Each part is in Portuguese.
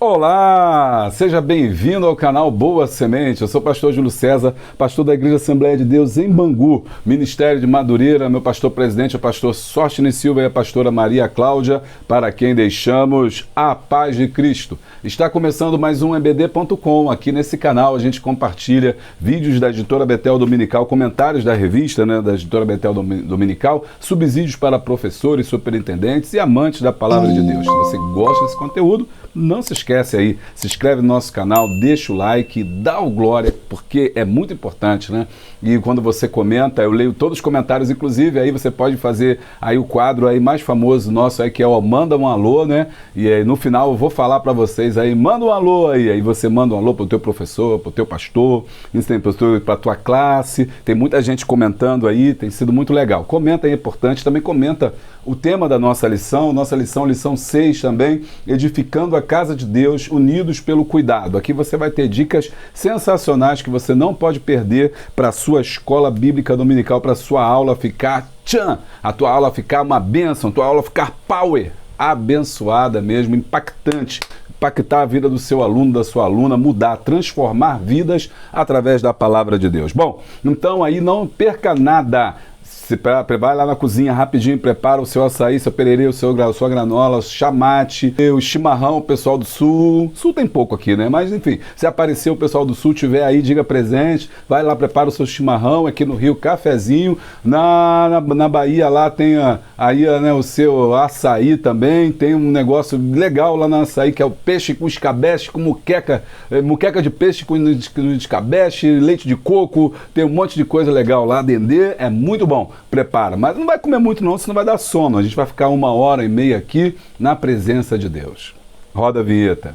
Olá, seja bem-vindo ao canal Boa Semente. Eu sou o pastor Júlio César, pastor da Igreja Assembleia de Deus em Bangu, Ministério de Madureira. Meu pastor presidente é o pastor Sóstenes Silva e a pastora Maria Cláudia, para quem deixamos a paz de Cristo. Está começando mais um EBD.com. Aqui nesse canal a gente compartilha vídeos da Editora Betel Dominical, comentários da revista, da Editora Betel Dominical, subsídios para professores, superintendentes e amantes da Palavra de Deus. Se você gosta desse conteúdo, não se esquece aí, se inscreve no nosso canal, deixa o like, dá o glória, porque é muito importante, né? E quando você comenta, eu leio todos os comentários, inclusive aí você pode fazer aí o quadro aí mais famoso nosso aí, que é o Manda um Alô, né? E aí no final eu vou falar para vocês aí, manda um alô aí você manda um alô pro teu professor, pro teu pastor, pra tua classe. Tem muita gente comentando aí, tem sido muito legal. Comenta aí, é importante, também comenta o tema da nossa lição, lição 6 também, edificando a casa de Deus, unidos pelo cuidado. Aqui você vai ter dicas sensacionais que você não pode perder para a sua escola bíblica dominical, para a sua aula ficar a tua aula ficar uma bênção, a tua aula ficar power, abençoada mesmo, impactante. Impactar a vida do seu aluno, da sua aluna, mudar, transformar vidas através da palavra de Deus. Bom, então aí não perca nada. Vai lá na cozinha rapidinho, prepara o seu açaí, seu pererê, sua granola, o chamate, o chimarrão, o pessoal do sul. Sul tem pouco aqui, né? Mas enfim, se aparecer o pessoal do sul, tiver aí, diga presente. Vai lá, prepara o seu chimarrão. Aqui no Rio, cafezinho. Na Bahia lá tem aí, né, o seu açaí também. Tem um negócio legal lá no açaí, que é o peixe com escabeche, com muqueca de peixe com escabeche, leite de coco. Tem um monte de coisa legal lá, dendê, é muito bom. Prepara, mas não vai comer muito não, senão vai dar sono. A gente vai ficar 1h30 aqui na presença de Deus. Roda a vinheta.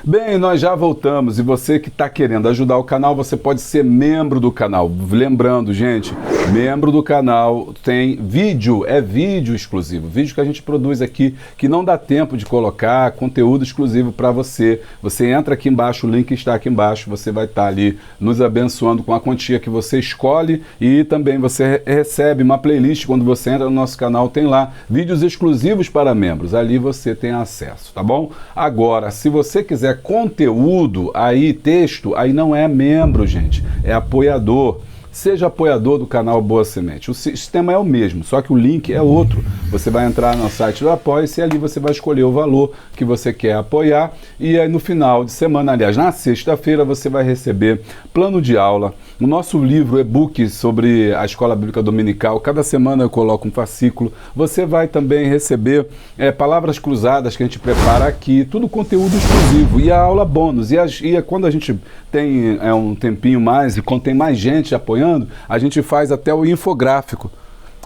Bem, nós já voltamos e você que está querendo ajudar o canal, você pode ser membro do canal. Lembrando, gente, membro do canal tem vídeo, é vídeo exclusivo, vídeo que a gente produz aqui, que não dá tempo de colocar, conteúdo exclusivo para você. Você entra aqui embaixo, o link está aqui embaixo, você vai estar ali nos abençoando com a quantia que você escolhe e também você recebe uma playlist quando você entra no nosso canal, tem lá vídeos exclusivos para membros, ali você tem acesso, tá bom? Agora, se você quiser conteúdo, aí texto, aí não é membro, gente, é apoiador. Seja apoiador do canal Boa Semente. O sistema é o mesmo, só que o link é outro. Você vai entrar no site do Apoia-se e ali você vai escolher o valor que você quer apoiar. E aí no final de semana, aliás, na sexta-feira, você vai receber plano de aula, o nosso livro, e-book sobre a Escola Bíblica Dominical. Cada semana eu coloco um fascículo. Você vai também receber palavras cruzadas que a gente prepara aqui, tudo conteúdo exclusivo. E a aula bônus. E quando a gente tem um tempinho mais e quando tem mais gente apoiando, a gente faz até o infográfico.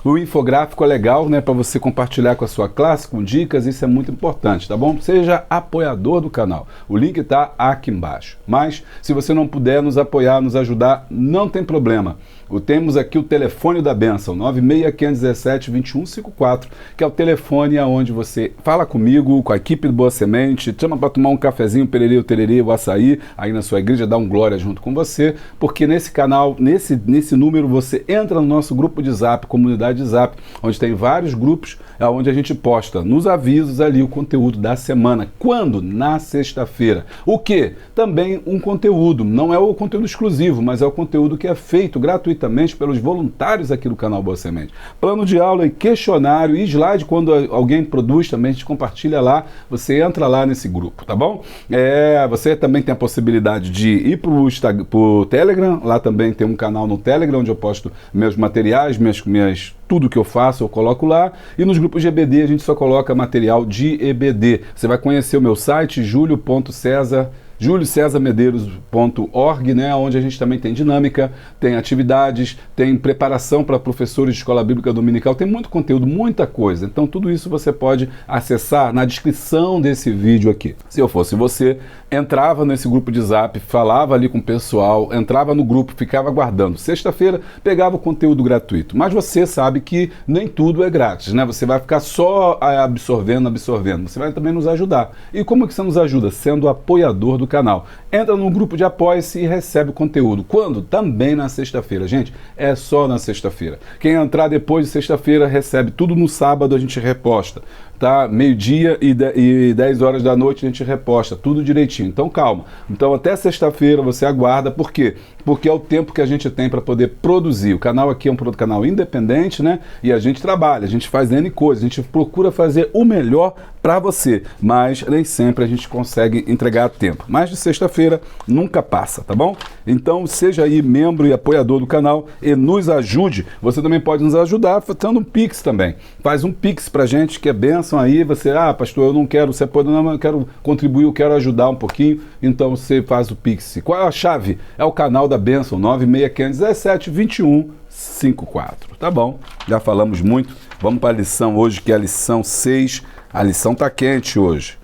O infográfico é legal, né, para você compartilhar com a sua classe, com dicas, isso é muito importante, tá bom? Seja apoiador do canal. O link está aqui embaixo. Mas, se você não puder nos apoiar, nos ajudar, não tem problema. Temos aqui o telefone da bênção, 96517-2154, que é o telefone onde você fala comigo, com a equipe do Boa Semente, chama para tomar um cafezinho, pererê, o tererê, o açaí, aí na sua igreja, dá um glória junto com você, porque nesse canal, nesse número, você entra no nosso grupo de Zap, comunidade de Zap, onde tem vários grupos, onde a gente posta nos avisos ali o conteúdo da semana. Quando? Na sexta-feira. O que? Também um conteúdo, não é o conteúdo exclusivo, mas é o conteúdo que é feito gratuitamente pelos voluntários aqui do canal Boa Semente. Plano de aula e questionário e slide, quando alguém produz também, a gente compartilha lá, você entra lá nesse grupo, tá bom? Você também tem a possibilidade de ir pro Telegram, lá também tem um canal no Telegram, onde eu posto meus materiais, tudo que eu faço eu coloco lá, e nos grupos de EBD a gente só coloca material de EBD. Você vai conhecer o meu site, julio.cesar juliocesamedeiros.org, né, onde a gente também tem dinâmica, tem atividades, tem preparação para professores de escola bíblica dominical, tem muito conteúdo, muita coisa. Então tudo isso você pode acessar na descrição desse vídeo aqui. Se eu fosse você, entrava nesse grupo de Zap, falava ali com o pessoal, entrava no grupo, ficava aguardando. Sexta-feira pegava o conteúdo gratuito, mas você sabe que nem tudo é grátis, né? Você vai ficar só absorvendo, você vai também nos ajudar. E como que você nos ajuda? Sendo apoiador do canal. Entra no grupo de apoia-se e recebe o conteúdo. Quando? Também na sexta-feira. Gente, é só na sexta-feira. Quem entrar depois de sexta-feira recebe tudo no sábado, a gente reposta. Tá? Meio-dia e 10 horas da noite a gente reposta, tudo direitinho. Então calma. Então até sexta-feira você aguarda. Por quê? Porque é o tempo que a gente tem para poder produzir. O canal aqui é um canal independente, né? E a gente trabalha, a gente faz N coisas, a gente procura fazer o melhor para você, mas nem sempre a gente consegue entregar a tempo. Mas de sexta-feira nunca passa, tá bom? Então seja aí membro e apoiador do canal e nos ajude. Você também pode nos ajudar fazendo um Pix também. Faz um Pix pra gente que é bênção aí. Você, pastor, eu não quero ser apoiador, não, eu quero contribuir, eu quero ajudar um pouquinho. Então você faz o Pix. Qual é a chave? É o canal da bênção, 96517-2154. Tá bom, já falamos muito. Vamos para a lição hoje, que é a lição 6. A lição tá quente hoje.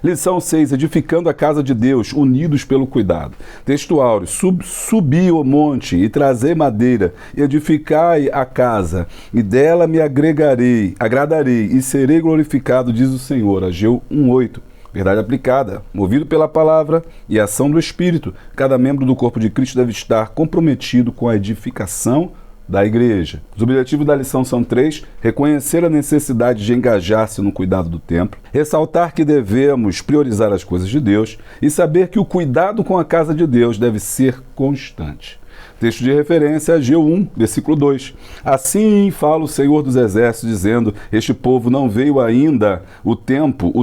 Lição 6, edificando a casa de Deus, unidos pelo cuidado. Texto áureo, subi o monte e trazei madeira, edificai a casa, e dela me agradarei, e serei glorificado, diz o Senhor. Ageu 1:8. Verdade aplicada, movido pela palavra e ação do Espírito, cada membro do corpo de Cristo deve estar comprometido com a edificação da igreja. Os objetivos da lição são 3: reconhecer a necessidade de engajar-se no cuidado do templo, ressaltar que devemos priorizar as coisas de Deus e saber que o cuidado com a casa de Deus deve ser constante. Texto de referência, Ageu 1, versículo 2. Assim fala o Senhor dos Exércitos, dizendo: este povo não veio ainda o tempo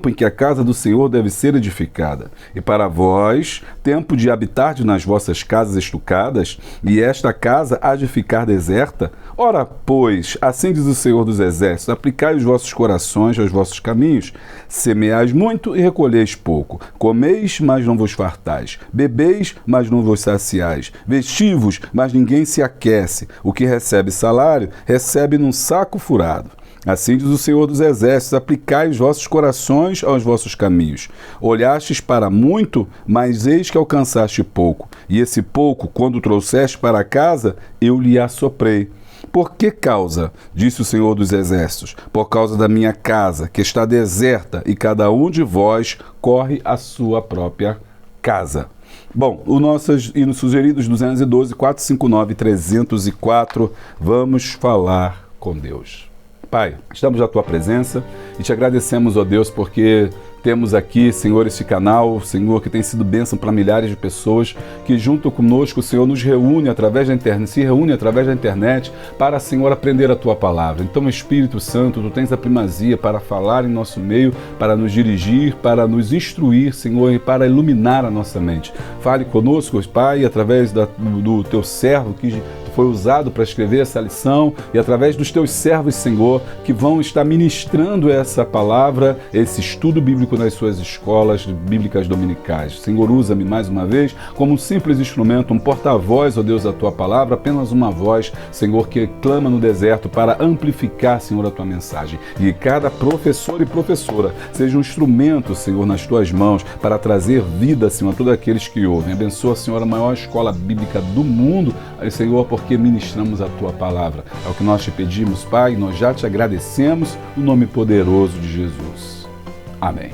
em que a casa do Senhor deve ser edificada. E para vós, tempo de habitar nas vossas casas estucadas, e esta casa há de ficar deserta? Ora, pois, assim diz o Senhor dos Exércitos: aplicai os vossos corações aos vossos caminhos, semeais muito e recolheis pouco, comeis, mas não vos fartais, bebeis, mas não vos saciais, vestivos, mas ninguém se aquece. O que recebe salário, recebe num saco furado. Assim diz o Senhor dos Exércitos: aplicai os vossos corações aos vossos caminhos. Olhastes para muito, mas eis que alcançaste pouco. E esse pouco, quando trouxeste para casa, eu lhe assoprei. Por que causa? Disse o Senhor dos Exércitos: por causa da minha casa, que está deserta, e cada um de vós corre a sua própria casa. Bom, os nossos hinos sugeridos, 212, 459, 304, vamos falar com Deus. Pai, estamos na Tua presença e te agradecemos, ó Deus, porque temos aqui, Senhor, este canal, Senhor, que tem sido bênção para milhares de pessoas, que junto conosco, Senhor, nos reúne através da internet, se reúne através da internet para, Senhor, aprender a Tua palavra. Então, Espírito Santo, Tu tens a primazia para falar em nosso meio, para nos dirigir, para nos instruir, Senhor, e para iluminar a nossa mente. Fale conosco, Pai, através do Teu servo que foi usado para escrever essa lição e através dos Teus servos, Senhor, que vão estar ministrando essa palavra, esse estudo bíblico nas suas escolas bíblicas dominicais. Senhor, usa-me mais uma vez como um simples instrumento, um porta-voz, ó Deus, da Tua palavra, apenas uma voz, Senhor, que clama no deserto para amplificar, Senhor, a Tua mensagem. E cada professor e professora seja um instrumento, Senhor, nas Tuas mãos para trazer vida, Senhor, a todos aqueles que ouvem. Abençoa, Senhor, a maior escola bíblica do mundo, Senhor, porque ministramos a Tua palavra. É o que nós te pedimos, Pai, nós já te agradecemos no nome poderoso de Jesus. Amém.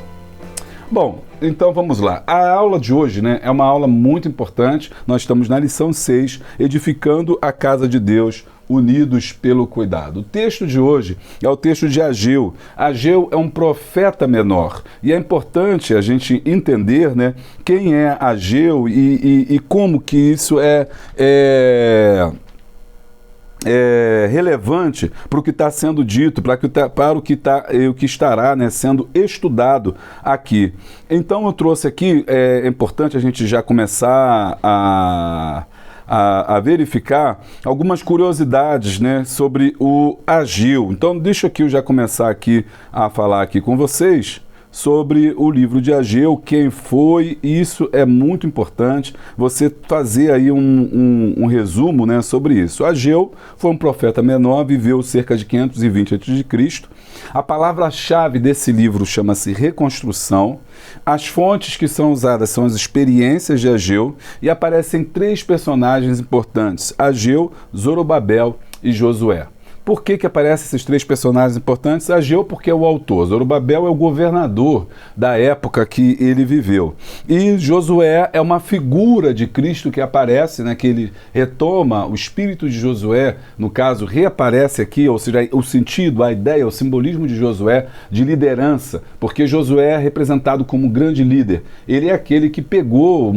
Bom, então vamos lá. A aula de hoje, né, é uma aula muito importante. Nós estamos na lição 6, edificando a casa de Deus, unidos pelo cuidado. O texto de hoje é o texto de Ageu. Ageu é um profeta menor. E é importante a gente entender, né, quem é Ageu e como que isso é relevante para o que está sendo dito, para o que estará, né, sendo estudado aqui. Então eu trouxe aqui, é importante a gente já começar a verificar algumas curiosidades, né, sobre o Ageu. Então deixa aqui eu já começar aqui a falar aqui com vocês sobre o livro de Ageu, quem foi. Isso é muito importante, você fazer aí um resumo, né, sobre isso. Ageu foi um profeta menor, viveu cerca de 520 a.C. A palavra-chave desse livro chama-se reconstrução. As fontes que são usadas são as experiências de Ageu e aparecem 3 personagens importantes: Ageu, Zorobabel e Josué. Por que aparecem esses 3 personagens importantes? Ageu, porque é o autor. Zorobabel é o governador da época que ele viveu. E Josué é uma figura de Cristo que aparece, né, que ele retoma o espírito de Josué, no caso, reaparece aqui, ou seja, o sentido, a ideia, o simbolismo de Josué de liderança, porque Josué é representado como grande líder. Ele é aquele que pegou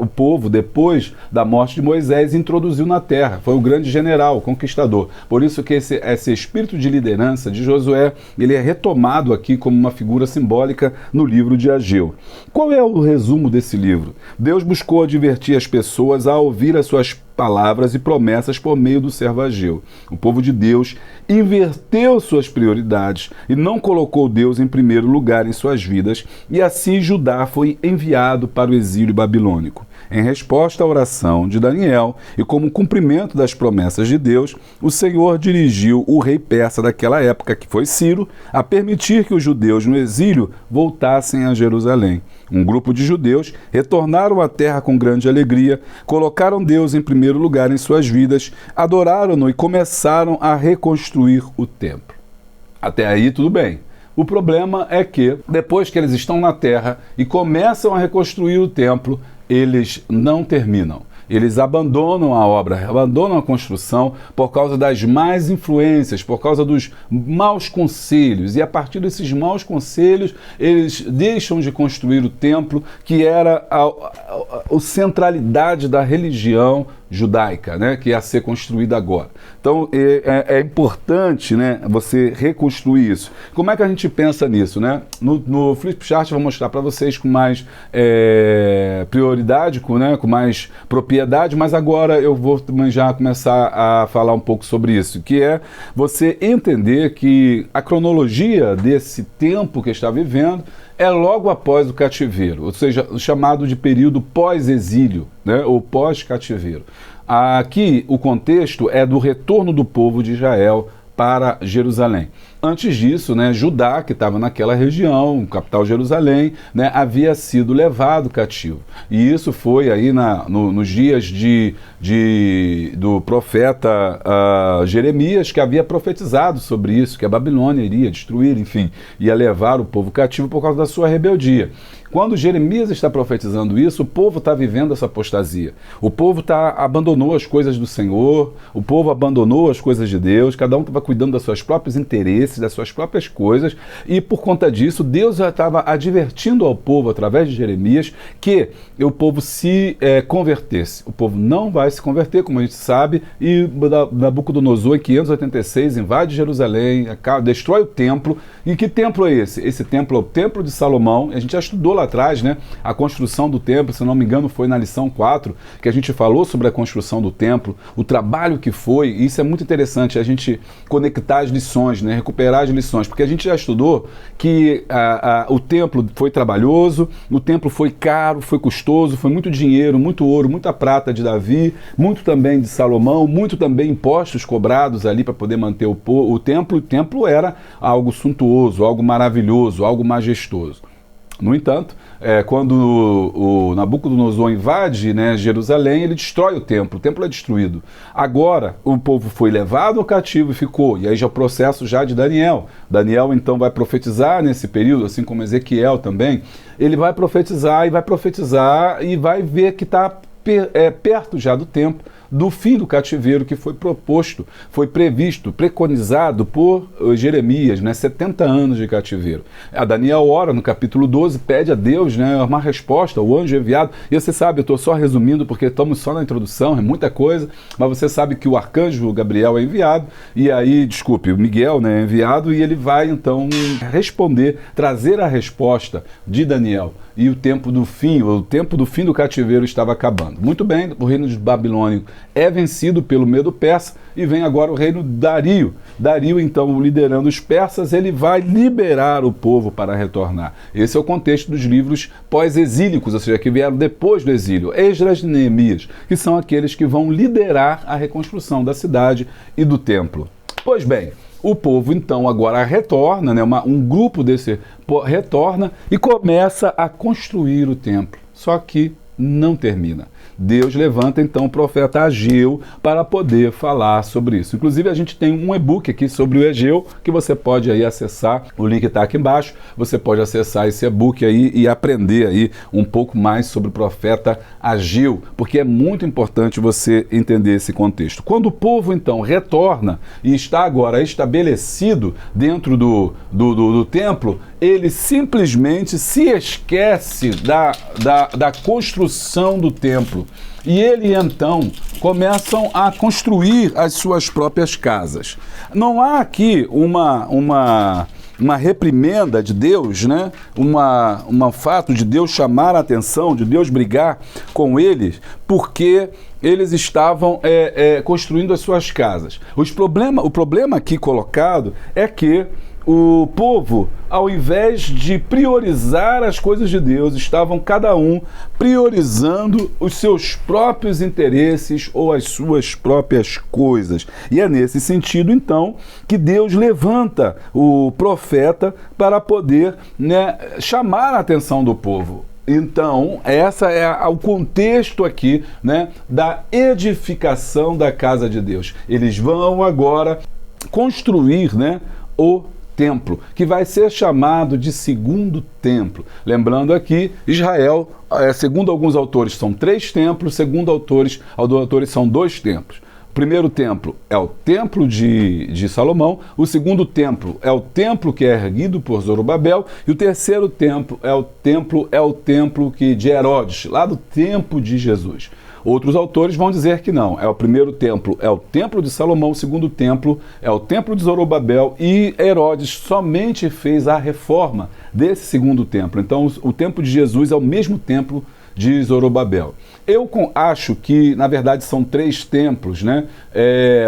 o povo depois da morte de Moisés e introduziu na terra. Foi o grande general, o conquistador. Por isso que esse espírito de liderança de Josué, ele é retomado aqui como uma figura simbólica no livro de Ageu. Qual é o resumo desse livro? Deus buscou advertir as pessoas a ouvir as suas palavras e promessas por meio do servo Ageu. O povo de Deus inverteu suas prioridades e não colocou Deus em primeiro lugar em suas vidas, e assim Judá foi enviado para o exílio babilônico. Em resposta à oração de Daniel e como cumprimento das promessas de Deus, o Senhor dirigiu o rei persa daquela época, que foi Ciro, a permitir que os judeus no exílio voltassem a Jerusalém. Um grupo de judeus retornaram à terra com grande alegria, colocaram Deus em primeiro lugar em suas vidas, adoraram-no e começaram a reconstruir o templo. Até aí tudo bem. O problema é que, depois que eles estão na terra e começam a reconstruir o templo, eles não terminam. Eles abandonam a obra, abandonam a construção por causa das más influências, por causa dos maus conselhos. E a partir desses maus conselhos, eles deixam de construir o templo, que era a centralidade da religião judaica, né, que ia ser construída agora. Então é importante, né, você reconstruir isso. Como é que a gente pensa nisso, né? No Flipchart eu vou mostrar para vocês com mais prioridade, com mais propriedade, mas agora eu vou já começar a falar um pouco sobre isso, que é você entender que a cronologia desse tempo que está vivendo é logo após o cativeiro, ou seja, o chamado de período pós-exílio, né, ou pós-cativeiro. Aqui o contexto é do retorno do povo de Israel para Jerusalém. Antes disso, né, Judá, que estava naquela região, capital Jerusalém, né, havia sido levado cativo. E isso foi aí nos dias do profeta Jeremias, que havia profetizado sobre isso, que a Babilônia iria destruir, enfim, ia levar o povo cativo por causa da sua rebeldia. Quando Jeremias está profetizando isso, o povo está vivendo essa apostasia. O povo abandonou as coisas do Senhor, o povo abandonou as coisas de Deus, cada um estava cuidando dos seus próprios interesses, das suas próprias coisas, e por conta disso, Deus já estava advertindo ao povo, através de Jeremias, que o povo se convertesse. O povo não vai se converter, como a gente sabe, e Nabucodonosor, em 586, invade Jerusalém, destrói o templo. E que templo é esse? Esse templo é o Templo de Salomão. A gente já estudou lá atrás, né, a construção do templo, se não me engano foi na lição 4, que a gente falou sobre a construção do templo, o trabalho que foi, e isso é muito interessante, a gente conectar as lições, né, recuperar as lições, porque a gente já estudou que o templo foi trabalhoso, o templo foi caro, foi custoso, foi muito dinheiro, muito ouro, muita prata de Davi, muito também de Salomão, muito também impostos cobrados ali para poder manter o templo. O templo era algo suntuoso, algo maravilhoso, algo majestoso. No entanto, quando o Nabucodonosor invade, né, Jerusalém, ele destrói o templo é destruído. Agora, o povo foi levado ao cativo e ficou, e aí já é o processo já de Daniel. Daniel, então, vai profetizar nesse período, assim como Ezequiel também. Ele vai profetizar e vai ver que está perto já do tempo do fim do cativeiro que foi proposto, foi previsto, preconizado por Jeremias, né, 70 anos de cativeiro. A Daniel ora no capítulo 12, pede a Deus, né, uma resposta, o anjo enviado, e você sabe, eu estou só resumindo porque estamos só na introdução, é muita coisa, mas você sabe que o arcanjo Gabriel é enviado, e aí, o Miguel, né, é enviado, e ele vai então responder, trazer a resposta de Daniel. E o tempo do fim do cativeiro estava acabando. vencendo. Muito bem, o reino babilônico é vencido pelo Medo Persa e vem agora o reino Dario. Dario, então, liderando os persas, ele vai liberar o povo para retornar. Esse é o contexto dos livros pós-exílicos, ou seja, que vieram depois do exílio. Esdras e Neemias, que são aqueles que vão liderar a reconstrução da cidade e do templo. Pois bem, o povo então agora retorna, né, um grupo desse retorna e começa a construir o templo. Só que não termina. Deus levanta então o profeta Ageu para poder falar sobre isso. Inclusive a gente tem um e-book aqui sobre o Ageu que você pode aí acessar, o link está aqui embaixo, você pode acessar esse e-book aí e aprender aí um pouco mais sobre o profeta Ageu, porque é muito importante você entender esse contexto. Quando o povo então retorna e está agora estabelecido dentro do templo, ele simplesmente se esquece da construção do templo. E ele então começam a construir as suas próprias casas. Não há aqui uma reprimenda de Deus, né? Um fato de Deus chamar a atenção, de Deus brigar com eles, porque eles estavam construindo as suas casas. O problema aqui colocado é que o povo, ao invés de priorizar as coisas de Deus, estavam cada um priorizando os seus próprios interesses ou as suas próprias coisas. E é nesse sentido, então, que Deus levanta o profeta para poder, né, chamar a atenção do povo. Então, essa é o contexto aqui, né, da edificação da casa de Deus. Eles vão agora construir, né, o templo, que vai ser chamado de segundo templo. Lembrando aqui, Israel, segundo alguns autores, são 3 templos, segundo autores são 2 templos. O primeiro templo é o templo de Salomão, o segundo templo é o templo que é erguido por Zorobabel, e o terceiro templo é o templo de Herodes, lá do tempo de Jesus. Outros autores vão dizer que não, o primeiro templo é o templo de Salomão, o segundo templo é o templo de Zorobabel, e Herodes somente fez a reforma desse segundo templo. Então o templo de Jesus é o mesmo templo de Zorobabel. Eu acho que, na verdade, são 3 templos, né?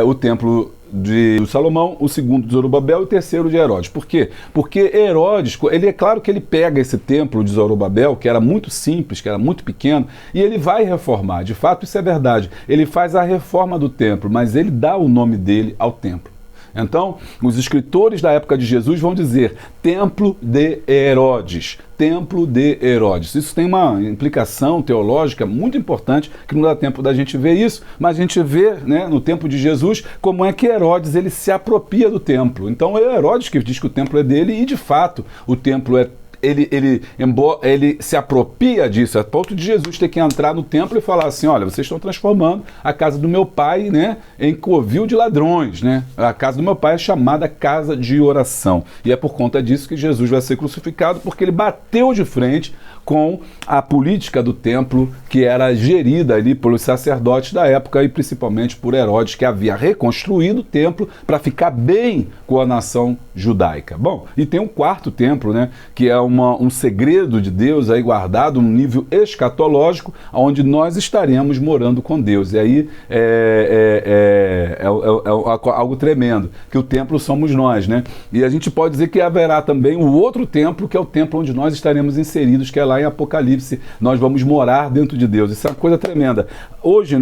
O templo de Salomão, o segundo de Zorobabel e o terceiro de Herodes. Por quê? Porque Herodes, é claro que ele pega esse templo de Zorobabel, que era muito simples, que era muito pequeno, e ele vai reformar. De fato, isso é verdade. Ele faz a reforma do templo, mas ele dá o nome dele ao templo. Então, os escritores da época de Jesus vão dizer Templo de Herodes. Templo de Herodes. Isso tem uma implicação teológica muito importante, que não dá tempo da gente ver isso, mas a gente vê, né, no tempo de Jesus, como é que Herodes ele se apropria do templo. Então é Herodes que diz que o templo é dele e, de fato, o templo é ele se apropria disso, a ponto de Jesus ter que entrar no templo e falar assim: olha, vocês estão transformando a casa do meu pai, né, em covil de ladrões, né? A casa do meu pai é chamada casa de oração. E é por conta disso que Jesus vai ser crucificado, porque ele bateu de frente com a política do templo, que era gerida ali pelos sacerdotes da época e principalmente por Herodes, que havia reconstruído o templo para ficar bem com a nação judaica. Bom, e tem um quarto templo, né, que é um segredo de Deus aí guardado, um nível escatológico, onde nós estaremos morando com Deus. E aí é algo tremendo, que o templo somos nós, né? E a gente pode dizer que haverá também o outro templo, que é o templo onde nós estaremos inseridos, que é lá em Apocalipse, nós vamos morar dentro de Deus. Isso é uma coisa tremenda. Hoje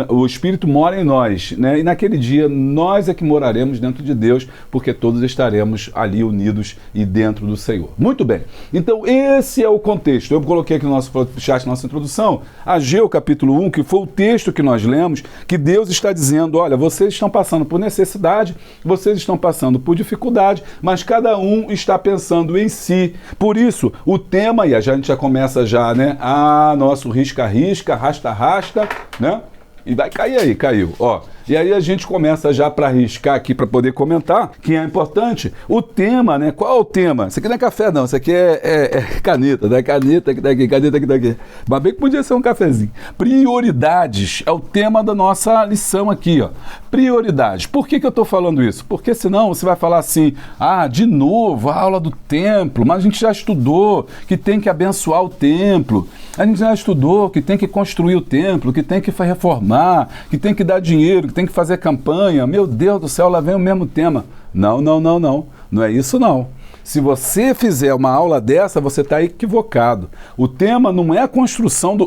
o Espírito mora em nós, né? E naquele dia nós é que moraremos dentro de Deus, porque todos estaremos ali unidos e dentro do Senhor. Muito bem. Então esse é o contexto. Eu coloquei aqui no nosso chat, nossa introdução, Ageu capítulo 1, que foi o texto que nós lemos, que Deus está dizendo: olha, vocês estão passando por necessidade, vocês estão passando por dificuldade, mas cada um está pensando em si. Por isso, o tema, e a gente já começa já, né? Nosso risca-risca, rasta-rasta, né? E vai cair aí, caiu, ó. E aí a gente começa já para arriscar aqui para poder comentar, que é importante, o tema, né? Qual é o tema? Isso aqui não é café não, isso aqui é caneta, né? Caneta que tá aqui, caneta que tá aqui. Mas bem que podia ser um cafezinho. Prioridades é o tema da nossa lição aqui, ó. Prioridades. Por que eu tô falando isso? Porque senão você vai falar assim, de novo, a aula do templo, mas a gente já estudou que tem que abençoar o templo, a gente já estudou que tem que construir o templo, que tem que reformar, que tem que dar dinheiro, que tem que fazer campanha. Meu Deus do céu, lá vem o mesmo tema. Não. Não é isso não. Se você fizer uma aula dessa, você está equivocado. O tema não é a construção,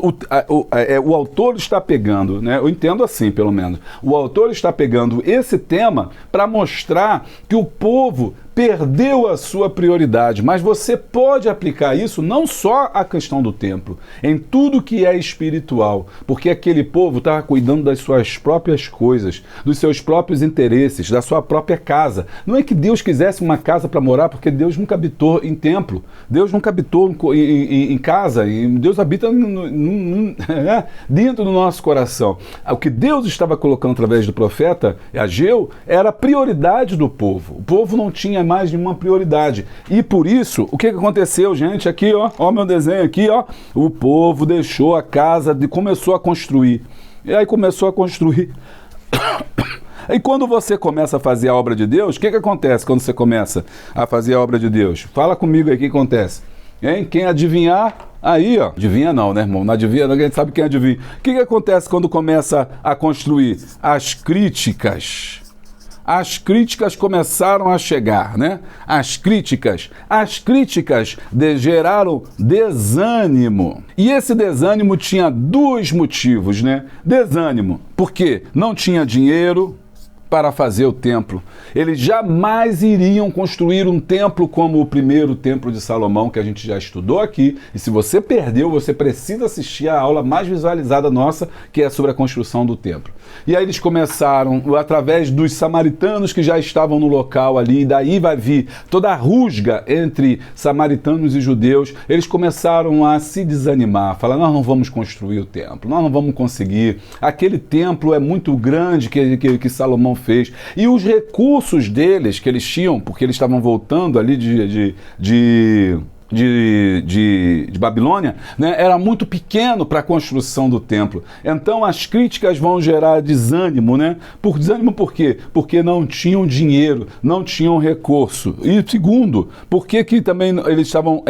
o autor está pegando, né? Eu entendo assim, pelo menos. O autor está pegando esse tema para mostrar que o povo perdeu a sua prioridade, mas você pode aplicar isso não só à questão do templo, em tudo que é espiritual, porque aquele povo estava cuidando das suas próprias coisas, dos seus próprios interesses, da sua própria casa. Não é que Deus quisesse uma casa para morar, porque Deus nunca habitou em templo, Deus nunca habitou em casa, Deus habita dentro do nosso coração. O que Deus estava colocando através do profeta Ageu era a prioridade do povo. O povo não tinha mais nenhuma prioridade. E por isso, o que aconteceu, gente? Aqui, ó meu desenho aqui, ó. O povo deixou a casa e começou a construir. E aí começou a construir. E quando você começa a fazer a obra de Deus, o que acontece quando você começa a fazer a obra de Deus? Fala comigo aí o que acontece. Hein? Quem adivinhar, aí, ó. Adivinha não, né, irmão? Não adivinha, a gente sabe quem adivinha. O que acontece quando começa a construir? As críticas. As críticas começaram a chegar, né? As críticas geraram desânimo. E esse desânimo tinha dois motivos, né? Desânimo, porque não tinha dinheiro para fazer o templo. Eles jamais iriam construir um templo como o primeiro templo de Salomão, que a gente já estudou aqui. E se você perdeu, você precisa assistir a aula mais visualizada nossa, que é sobre a construção do templo. E aí eles começaram, através dos samaritanos que já estavam no local ali, e daí vai vir toda a rusga entre samaritanos e judeus, eles começaram a se desanimar, falar, nós não vamos construir o templo, nós não vamos conseguir, aquele templo é muito grande que Salomão fez, e os recursos deles que eles tinham, porque eles estavam voltando ali de Babilônia, né, era muito pequeno para a construção do templo. Então as críticas vão gerar desânimo, né? Desânimo por quê? Porque não tinham dinheiro, não tinham recurso. E segundo, por que também eles estavam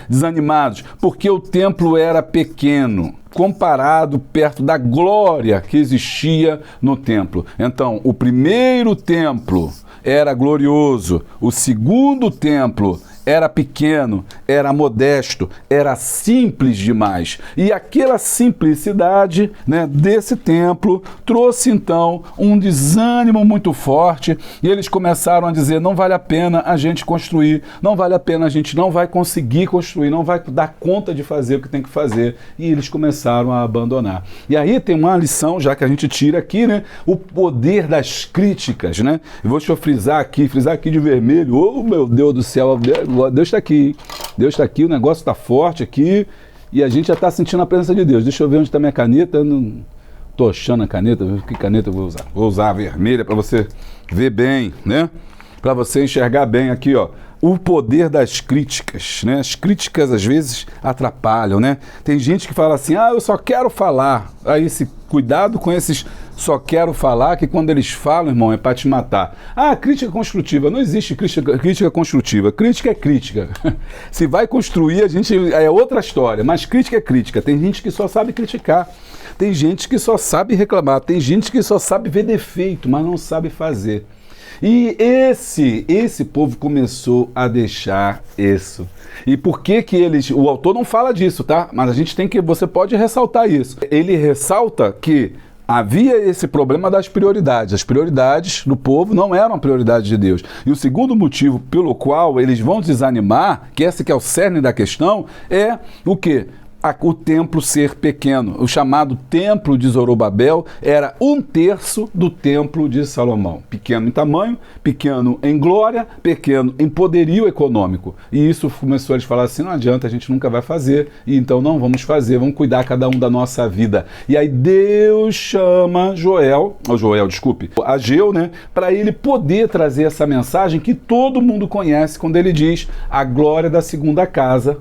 desanimados? Porque o templo era pequeno comparado perto da glória que existia no templo. Então, o primeiro templo era glorioso, o segundo templo era pequeno, era modesto, era simples demais. E aquela simplicidade, né, desse templo trouxe então um desânimo muito forte, e eles começaram a dizer, não vale a pena a gente construir, não vale a pena, a gente não vai conseguir construir, não vai dar conta de fazer o que tem que fazer, e eles começaram a abandonar. E aí tem uma lição, já que a gente tira aqui, né, o poder das críticas, né? Eu vou frisar aqui de vermelho, oh meu Deus do céu, Deus está aqui, Deus está aqui, o negócio está forte aqui e a gente já está sentindo a presença de Deus. Deixa eu ver onde está minha caneta, eu não estou achando a caneta, que caneta eu vou usar? Vou usar a vermelha para você ver bem, né? Para você enxergar bem aqui, ó. O poder das críticas, né? As críticas às vezes atrapalham, né? Tem gente que fala assim, eu só quero falar. Aí cuidado com esses só quero falar, que quando eles falam, irmão, é para te matar. Crítica construtiva. Não existe crítica construtiva. Crítica é crítica. Se vai construir, é outra história. Mas crítica é crítica. Tem gente que só sabe criticar. Tem gente que só sabe reclamar. Tem gente que só sabe ver defeito, mas não sabe fazer. E esse povo começou a deixar isso. E por que o autor não fala disso, tá? Mas você pode ressaltar isso. Ele ressalta que havia esse problema das prioridades. As prioridades do povo não eram a prioridade de Deus. E o segundo motivo pelo qual eles vão desanimar, que esse que é o cerne da questão, é o quê? o templo ser pequeno. O chamado templo de Zorobabel era 1/3 do templo de Salomão. Pequeno em tamanho, pequeno em glória, pequeno em poderio econômico. E isso começou a eles falar assim, não adianta, a gente nunca vai fazer, e então não vamos fazer, vamos cuidar cada um da nossa vida. E aí Deus chama Ageu, né, para ele poder trazer essa mensagem que todo mundo conhece quando ele diz: a glória da segunda casa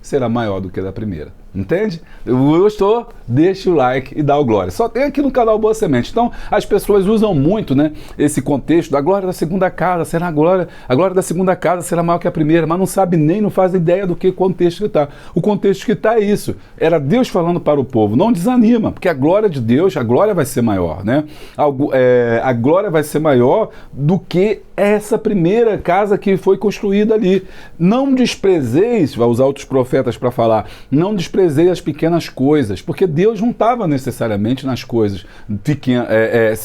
será maior do que a da primeira. Entende? Gostou? Deixa o like e dá o glória. Só tem aqui no canal Boa Semente. Então, as pessoas usam muito, né, esse contexto da glória da segunda casa, será a glória da segunda casa será maior que a primeira, mas não sabe nem, não faz ideia do que contexto que está. O contexto que está é isso. Era Deus falando para o povo, não desanima, porque a glória de Deus, a glória vai ser maior, né? A glória vai ser maior do que essa primeira casa que foi construída ali. Não desprezeis, vai usar outros profetas para falar, não desprezeis as pequenas coisas, porque Deus não estava necessariamente nas coisas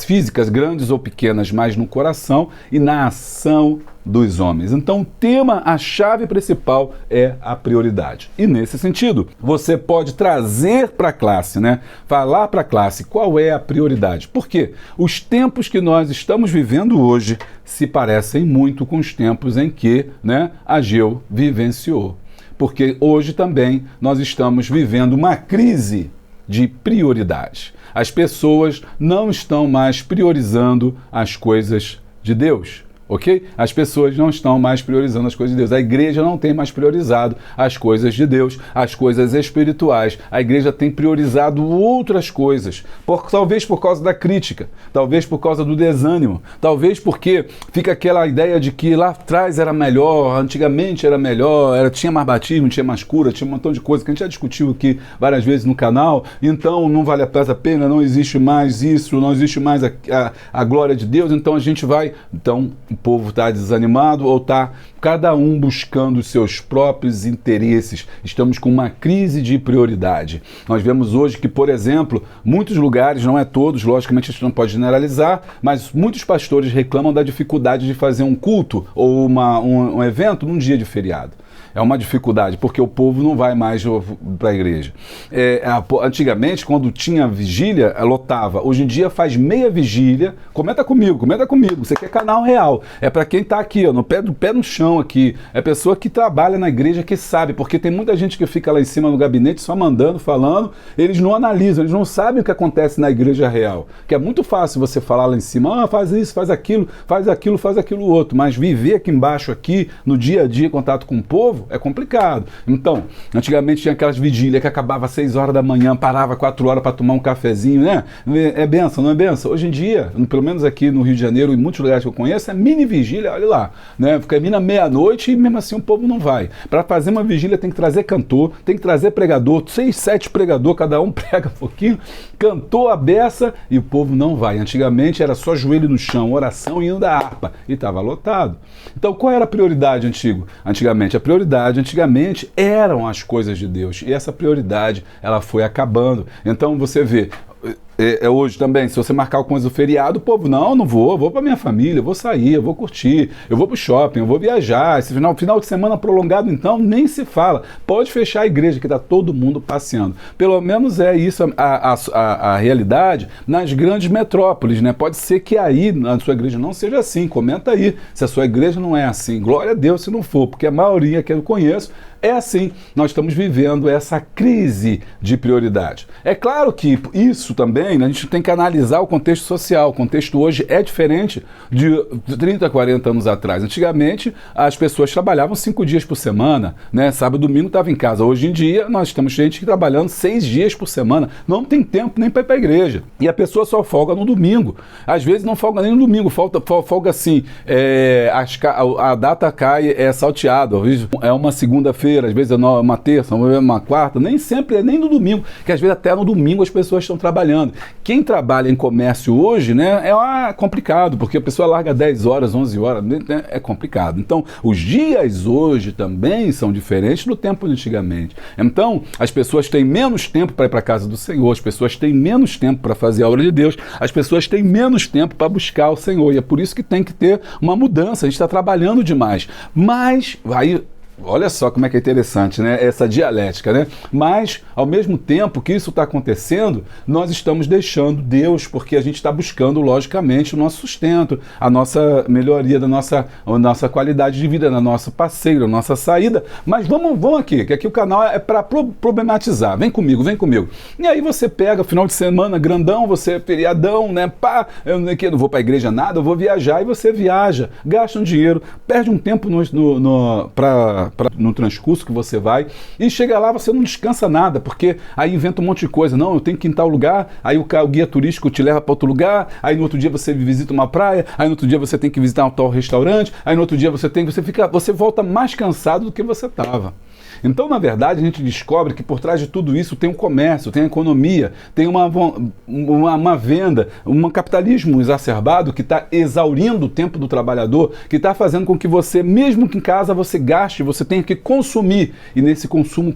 físicas, grandes ou pequenas, mas no coração e na ação dos homens. Então, o tema, a chave principal é a prioridade. E nesse sentido, você pode trazer para a classe, né? Falar para a classe qual é a prioridade. Porque os tempos que nós estamos vivendo hoje se parecem muito com os tempos em que, né, Ageu vivenciou. Porque hoje também nós estamos vivendo uma crise de prioridade. As pessoas não estão mais priorizando as coisas de Deus. Ok? As pessoas não estão mais priorizando as coisas de Deus. A igreja não tem mais priorizado as coisas de Deus, as coisas espirituais. A igreja tem priorizado outras coisas. Talvez por causa da crítica, talvez por causa do desânimo, talvez porque fica aquela ideia de que lá atrás era melhor, antigamente era melhor, tinha mais batismo, tinha mais cura, tinha um montão de coisa que a gente já discutiu aqui várias vezes no canal. Então não vale a pena, não existe mais isso, não existe mais a glória de Deus, então a gente vai... Então, o povo está desanimado ou está cada um buscando os seus próprios interesses. Estamos com uma crise de prioridade. Nós vemos hoje que, por exemplo, muitos lugares, não é todos, logicamente a gente não pode generalizar, mas muitos pastores reclamam da dificuldade de fazer um culto ou um evento num dia de feriado. É uma dificuldade, porque o povo não vai mais para a igreja. Antigamente, quando tinha vigília, lotava. Hoje em dia faz meia vigília. Comenta comigo. Você quer canal real. É para quem está aqui, ó, no pé no chão aqui. É pessoa que trabalha na igreja, que sabe. Porque tem muita gente que fica lá em cima no gabinete só mandando, falando. Eles não analisam, eles não sabem o que acontece na igreja real. Que é muito fácil você falar lá em cima, faz isso, faz aquilo outro. Mas viver aqui embaixo, aqui, no dia a dia, em contato com o povo, é complicado. Então, antigamente tinha aquelas vigílias que acabava às 6 horas da manhã, parava 4 horas para tomar um cafezinho, né? É benção, não é benção? Hoje em dia, pelo menos aqui no Rio de Janeiro e em muitos lugares que eu conheço, é mini vigília, olha lá, né? Termina meia-noite e mesmo assim o povo não vai. Para fazer uma vigília tem que trazer cantor, tem que trazer pregador, 6, 7 pregador, cada um prega um pouquinho, cantou a beça e o povo não vai. Antigamente era só joelho no chão, oração e indo da harpa, e estava lotado. Então, qual era a prioridade antigamente? A prioridade antigamente eram as coisas de Deus, e essa prioridade ela foi acabando. Então você vê, hoje também, se você marcar alguma coisa do feriado, o povo, não vou para minha família, eu vou sair, eu vou curtir, eu vou pro shopping, eu vou viajar. Esse final de semana prolongado, então, nem se fala. Pode fechar a igreja, que está todo mundo passeando. Pelo menos é isso a realidade nas grandes metrópoles, né? Pode ser que aí, na sua igreja, não seja assim. Comenta aí se a sua igreja não é assim. Glória a Deus se não for, porque a maioria que eu conheço é assim. Nós estamos vivendo essa crise de prioridade. É claro que isso também, né, a gente tem que analisar o contexto social. O contexto hoje é diferente de 30, 40 anos atrás. Antigamente, as pessoas trabalhavam 5 dias por semana, né? Sábado e domingo estava em casa. Hoje em dia, nós temos gente trabalhando 6 dias por semana. Não tem tempo nem para ir para a igreja. E a pessoa só folga no domingo. Às vezes não folga nem no domingo, folga assim. A data cai salteada. Às vezes é uma segunda-feira, às vezes é uma terça, uma quarta. Nem sempre é nem no domingo, que às vezes até no domingo as pessoas estão trabalhando. Quem trabalha em comércio hoje, né, é complicado, porque a pessoa larga 10 horas, 11 horas, né, é complicado. Então, os dias hoje também são diferentes do tempo de antigamente. Então, as pessoas têm menos tempo para ir para a casa do Senhor, as pessoas têm menos tempo para fazer a obra de Deus, as pessoas têm menos tempo para buscar o Senhor, e é por isso que tem que ter uma mudança. A gente está trabalhando demais. Mas, aí, Olha só como é que é interessante, né? Essa dialética, né? Mas, ao mesmo tempo que isso está acontecendo, nós estamos deixando Deus, porque a gente está buscando, logicamente, o nosso sustento, a nossa melhoria da nossa qualidade de vida, da nossa passeio, da nossa saída. Mas vamos aqui, que aqui o canal é para problematizar. Vem comigo, vem comigo. E aí você pega, final de semana, grandão, você feriadão, né? Pá, eu não vou para a igreja nada, eu vou viajar, e você viaja, gasta um dinheiro, perde um tempo no transcurso que você vai, e chega lá, você não descansa nada, porque aí inventa um monte de coisa. Não, eu tenho que ir em tal lugar, aí o guia turístico te leva para outro lugar, aí no outro dia você visita uma praia, aí no outro dia você tem que visitar um tal restaurante, aí no outro dia você volta mais cansado do que você estava. Então, na verdade, a gente descobre que por trás de tudo isso tem um comércio, tem a economia, tem uma venda, um capitalismo exacerbado que está exaurindo o tempo do trabalhador, que está fazendo com que você, mesmo que em casa, você gaste, você tenha que consumir. E nesse consumo,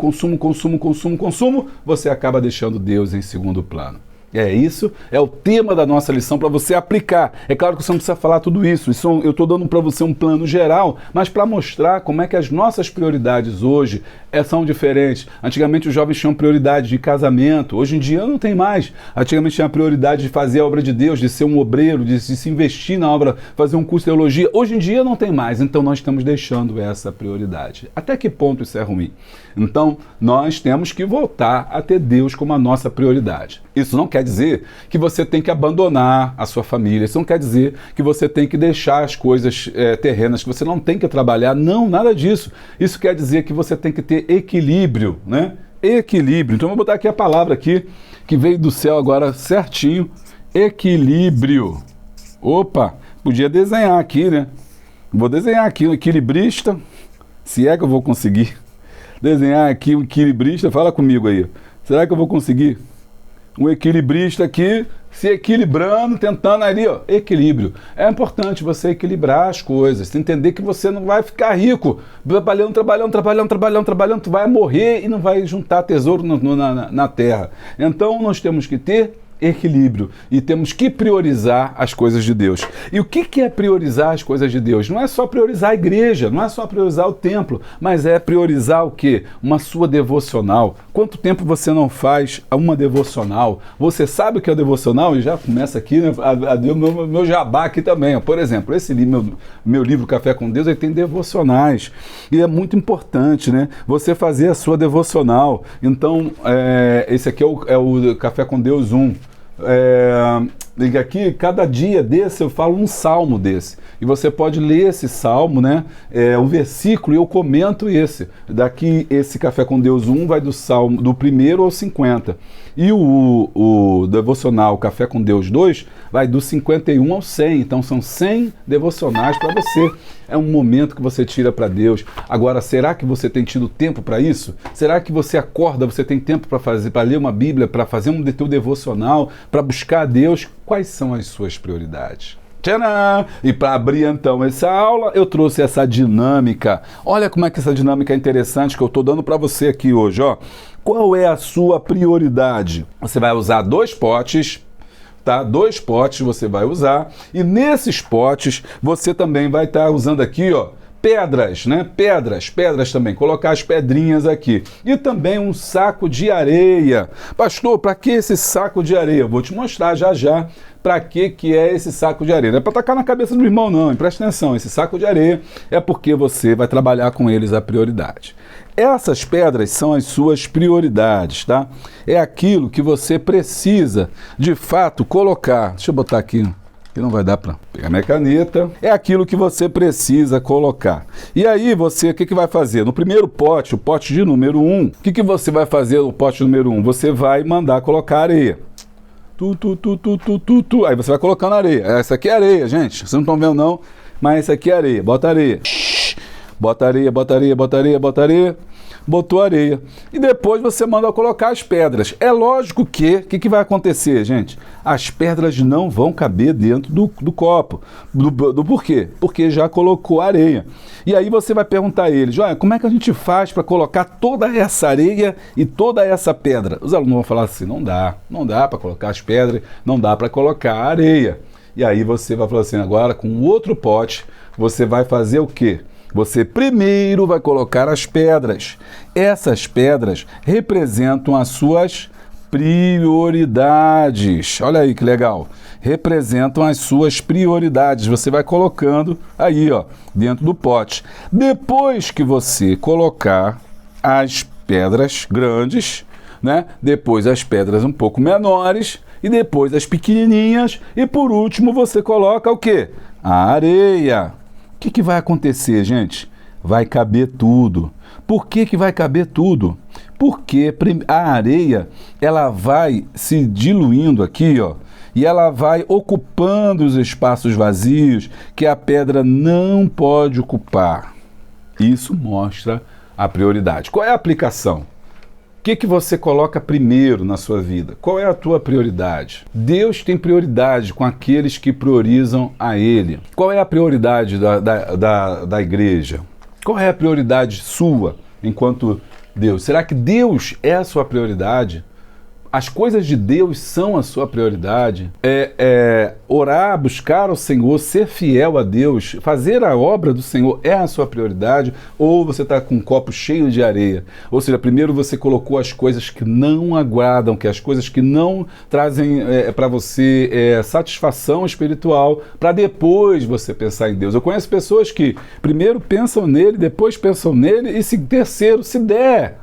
você acaba deixando Deus em segundo plano. Isso é o tema da nossa lição para você aplicar. É claro que você não precisa falar tudo isso. Eu estou dando para você um plano geral, mas para mostrar como é que as nossas prioridades hoje são diferentes. Antigamente os jovens tinham prioridade de casamento, hoje em dia não tem mais. Antigamente tinha a prioridade de fazer a obra de Deus, de ser um obreiro, de se investir na obra, fazer um curso de teologia. Hoje em dia não tem mais, então nós estamos deixando essa prioridade. Até que ponto isso é ruim? Então nós temos que voltar a ter Deus como a nossa prioridade. Isso não quer dizer que você tem que abandonar a sua família, isso não quer dizer que você tem que deixar as coisas terrenas, que você não tem que trabalhar, não, nada disso. Isso quer dizer que você tem que ter equilíbrio, né? Equilíbrio. Então eu vou botar aqui a palavra aqui, que veio do céu agora certinho, equilíbrio. Opa, podia desenhar aqui, né? Vou desenhar aqui um equilibrista, se é que eu vou conseguir desenhar aqui um equilibrista, fala comigo aí. Será que eu vou conseguir? Um equilibrista aqui, se equilibrando, tentando ali, ó, equilíbrio. É importante você equilibrar as coisas, entender que você não vai ficar rico, trabalhando, tu vai morrer e não vai juntar tesouro na terra. Então nós temos que ter equilíbrio e temos que priorizar as coisas de Deus. E o que é priorizar as coisas de Deus? Não é só priorizar a igreja, não é só priorizar o templo, mas é priorizar o quê? Uma sua devocional. Quanto tempo você não faz uma devocional? Você sabe o que é devocional? E já começa aqui, né, meu jabá aqui também. Ó. Por exemplo, esse livro, meu livro Café com Deus, ele tem devocionais. E é muito importante, né? Você fazer a sua devocional. Então, esse aqui é o Café com Deus 1. Aqui, cada dia desse eu falo um salmo desse, e você pode ler esse salmo, né? Um versículo, e eu comento esse. Daqui, esse Café com Deus 1 vai do salmo do 1º ao 50, e o devocional Café com Deus 2 vai do 51 ao 100. Então são 100 devocionais para você. É um momento que você tira para Deus. Agora, será que você tem tido tempo para isso? Será que você acorda, você tem tempo para ler uma Bíblia, para fazer um teu devocional, para buscar a Deus? Quais são as suas prioridades? Tcharam! E para abrir então essa aula, eu trouxe essa dinâmica. Olha como é que essa dinâmica é interessante que eu estou dando para você aqui hoje. Ó. Qual é a sua prioridade? Você vai usar 2 potes. Tá? 2 potes você vai usar, e nesses potes você também vai estar usando aqui, ó, pedras, né? Pedras também, colocar as pedrinhas aqui. E também um saco de areia. Pastor, para que esse saco de areia? Eu vou te mostrar já para que é esse saco de areia. Não é para tacar na cabeça do irmão não, hein? Presta atenção, esse saco de areia é porque você vai trabalhar com eles a prioridade. Essas pedras são as suas prioridades, tá? É aquilo que você precisa, de fato, colocar. Deixa eu botar aqui, que não vai dar para pegar minha caneta. É aquilo que você precisa colocar. E aí você, o que vai fazer? No primeiro pote, o pote de número 1, o que você vai fazer no pote número 1? Você vai mandar colocar areia. Aí você vai colocando areia. Essa aqui é areia, gente. Vocês não estão vendo não, mas essa aqui é areia. Bota areia. Bota areia. Botou areia. E depois você manda colocar as pedras. É lógico que, o que vai acontecer, gente? As pedras não vão caber dentro do copo. Do porquê? Porque já colocou areia. E aí você vai perguntar a eles, olha, como é que a gente faz para colocar toda essa areia e toda essa pedra? Os alunos vão falar assim, não dá para colocar as pedras, não dá para colocar a areia. E aí você vai falar assim, agora com outro pote, você vai fazer o quê? Você primeiro vai colocar as pedras. Essas pedras representam as suas prioridades. Olha aí que legal. Representam as suas prioridades. Você vai colocando aí, ó, dentro do pote. Depois que você colocar as pedras grandes, né? Depois as pedras um pouco menores e depois as pequenininhas e por último você coloca o quê? A areia. O que vai acontecer, gente? Vai caber tudo. Por que vai caber tudo? Porque a areia, ela vai se diluindo aqui, ó, e ela vai ocupando os espaços vazios que a pedra não pode ocupar. Isso mostra a prioridade. Qual é a aplicação? O que você coloca primeiro na sua vida? Qual é a tua prioridade? Deus tem prioridade com aqueles que priorizam a Ele. Qual é a prioridade da igreja? Qual é a prioridade sua enquanto Deus? Será que Deus é a sua prioridade? As coisas de Deus são a sua prioridade? Orar, buscar ao Senhor, ser fiel a Deus, fazer a obra do Senhor é a sua prioridade? Ou você está com um copo cheio de areia? Ou seja, primeiro você colocou as coisas que não agradam, que as coisas que não trazem para você satisfação espiritual, para depois você pensar em Deus. Eu conheço pessoas que primeiro pensam nele, depois pensam nele e terceiro, se der,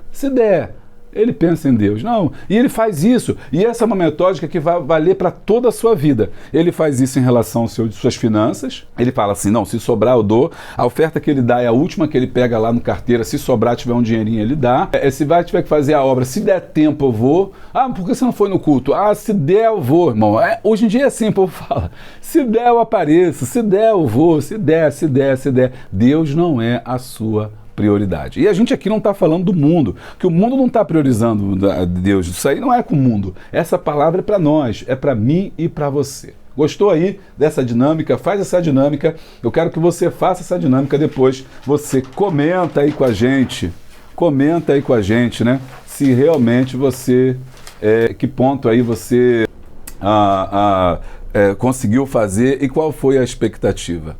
ele pensa em Deus. Não, e ele faz isso. E essa é uma metódica que vai valer para toda a sua vida. Ele faz isso em relação às suas finanças. Ele fala assim, não, se sobrar eu dou. A oferta que ele dá é a última que ele pega lá no carteira. Se sobrar, tiver um dinheirinho, ele dá. Se tiver que fazer a obra, se der tempo eu vou. Ah, por que você não foi no culto? Ah, se der eu vou, irmão. Hoje em dia é assim, o povo fala. Se der eu apareço, se der eu vou, se der. Deus não é a sua prioridade. E a gente aqui não está falando do mundo, que o mundo não está priorizando Deus. Isso aí não é com o mundo. Essa palavra é para nós, é para mim e para você. Gostou aí dessa dinâmica? Faz essa dinâmica. Eu quero que você faça essa dinâmica depois. Você comenta aí com a gente. Comenta aí com a gente, né? Se realmente você... que ponto aí você conseguiu fazer e qual foi a expectativa.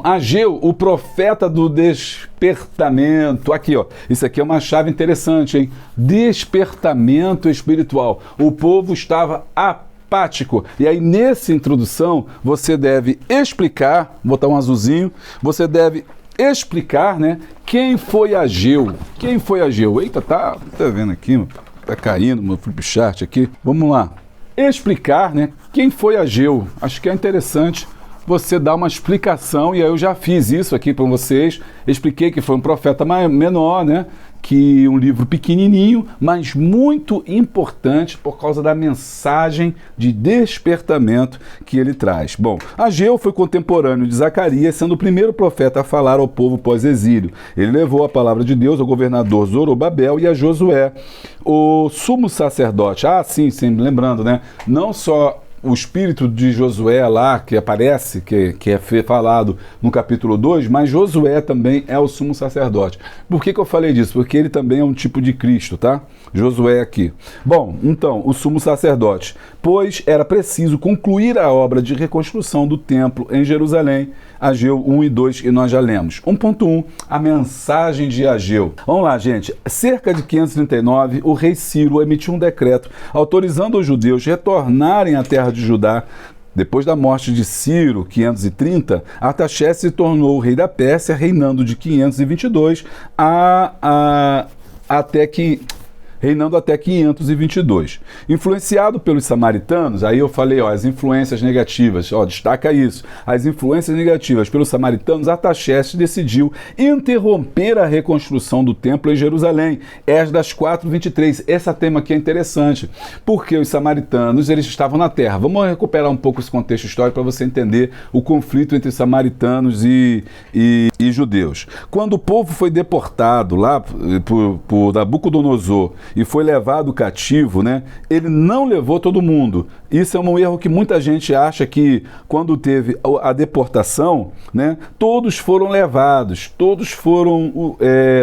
Ageu, o profeta do despertamento. Aqui, ó, isso aqui é uma chave interessante, hein? Despertamento espiritual. O povo estava apático. E aí, nessa introdução, você deve explicar, vou botar um azulzinho, você deve explicar, né, quem foi Ageu. Quem foi Ageu? Eita, tá vendo aqui, tá caindo meu flipchart aqui. Vamos lá. Explicar, né, quem foi Ageu. Acho que é interessante você dá uma explicação, e aí eu já fiz isso aqui para vocês, expliquei que foi um profeta menor, né, que um livro pequenininho, mas muito importante por causa da mensagem de despertamento que ele traz. Bom, Ageu foi contemporâneo de Zacarias, sendo o primeiro profeta a falar ao povo pós-exílio. Ele levou a palavra de Deus ao governador Zorobabel e a Josué, o sumo sacerdote. Ah, sim, lembrando, né, não só o espírito de Josué lá, que aparece, que é falado no capítulo 2, mas Josué também é o sumo sacerdote. Por que eu falei disso? Porque ele também é um tipo de Cristo, tá? Josué aqui. Bom, então, o sumo sacerdote. Pois era preciso concluir a obra de reconstrução do templo em Jerusalém. Ageu 1 e 2, e nós já lemos. 1.1, a mensagem de Ageu. Vamos lá, gente. Cerca de 539, o rei Ciro emitiu um decreto autorizando os judeus retornarem à terra de Judá. Depois da morte de Ciro, 530, Artaxerxes se tornou o rei da Pérsia, reinando de 522 reinando até 522. Influenciado pelos samaritanos, aí eu falei, ó, as influências negativas, ó, destaca isso, as influências negativas pelos samaritanos, Artaxerxes decidiu interromper a reconstrução do templo em Jerusalém, Esdras 4:23. Esse tema aqui é interessante, porque os samaritanos, eles estavam na terra. Vamos recuperar um pouco esse contexto histórico para você entender o conflito entre samaritanos e judeus. Quando o povo foi deportado lá por Nabucodonosor e foi levado cativo, né, ele não levou todo mundo. Isso é um erro que muita gente acha que quando teve a deportação, né, todos foram levados, todos foram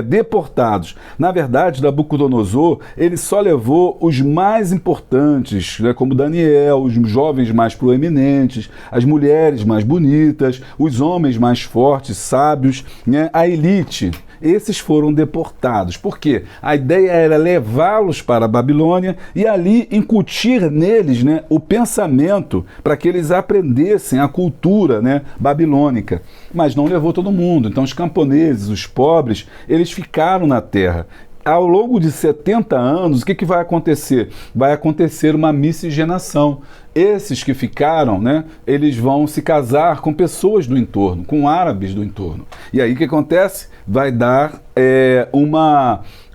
deportados. Na verdade, Nabucodonosor, ele só levou os mais importantes, né, como Daniel, os jovens mais proeminentes, as mulheres mais bonitas, os homens mais fortes, sábios, né, a elite. Esses foram deportados. Por quê? A ideia era levá-los para a Babilônia e ali incutir neles, né, o pensamento para que eles aprendessem a cultura, né, babilônica. Mas não levou todo mundo. Então os camponeses, os pobres, eles ficaram na terra. Ao longo de 70 anos, o que vai acontecer? Vai acontecer uma miscigenação. Esses que ficaram, né, eles vão se casar com pessoas do entorno, com árabes do entorno. E aí o que acontece? Vai dar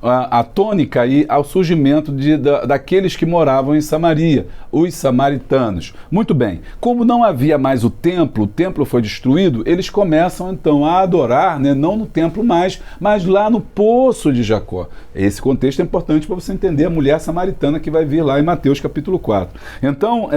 a tônica aí ao surgimento daqueles que moravam em Samaria, os samaritanos. Muito bem, como não havia mais o templo foi destruído, eles começam então a adorar, né, não no templo mais, mas lá no poço de Jacó. Esse contexto é importante para você entender a mulher samaritana que vai vir lá em Mateus capítulo 4. Então,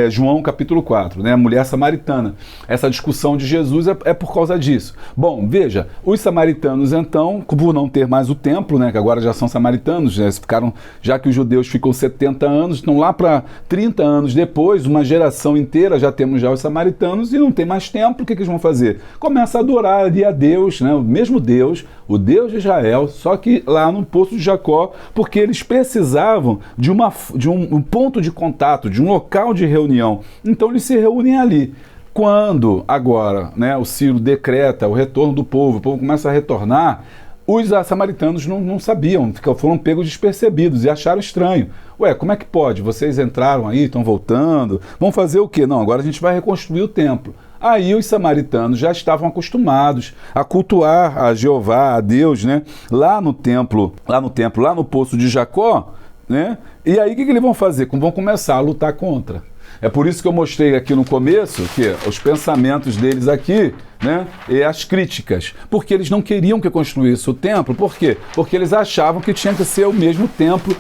João capítulo 4, né, a mulher samaritana. Essa discussão de Jesus é por causa disso. Bom, veja, os samaritanos então, por não ter mais o templo, né, que agora já são samaritanos, né, ficaram, já que os judeus ficam 70 anos, então lá para 30 anos depois, uma geração inteira, já temos já os samaritanos e não tem mais templo, o que eles vão fazer? Começa a adorar ali a Deus, né, o mesmo Deus, o Deus de Israel, só que lá no poço de Jacó, porque eles precisavam de um ponto de contato, de um local de reunião. Então eles se reúnem ali. Quando agora, né, o Ciro decreta o retorno do povo, o povo começa a retornar, os samaritanos não sabiam, foram pegos despercebidos e acharam estranho. Ué, como é que pode? Vocês entraram aí, estão voltando, vão fazer o quê? Não, agora a gente vai reconstruir o templo. Aí os samaritanos já estavam acostumados a cultuar a Jeová, a Deus, né, lá no poço de Jacó, né? E aí o que eles vão fazer? Vão começar a lutar contra. É por isso que eu mostrei aqui no começo que os pensamentos deles aqui, né, e as críticas, porque eles não queriam que construísse o templo. Por quê? Porque eles achavam que tinha que ser o mesmo templo,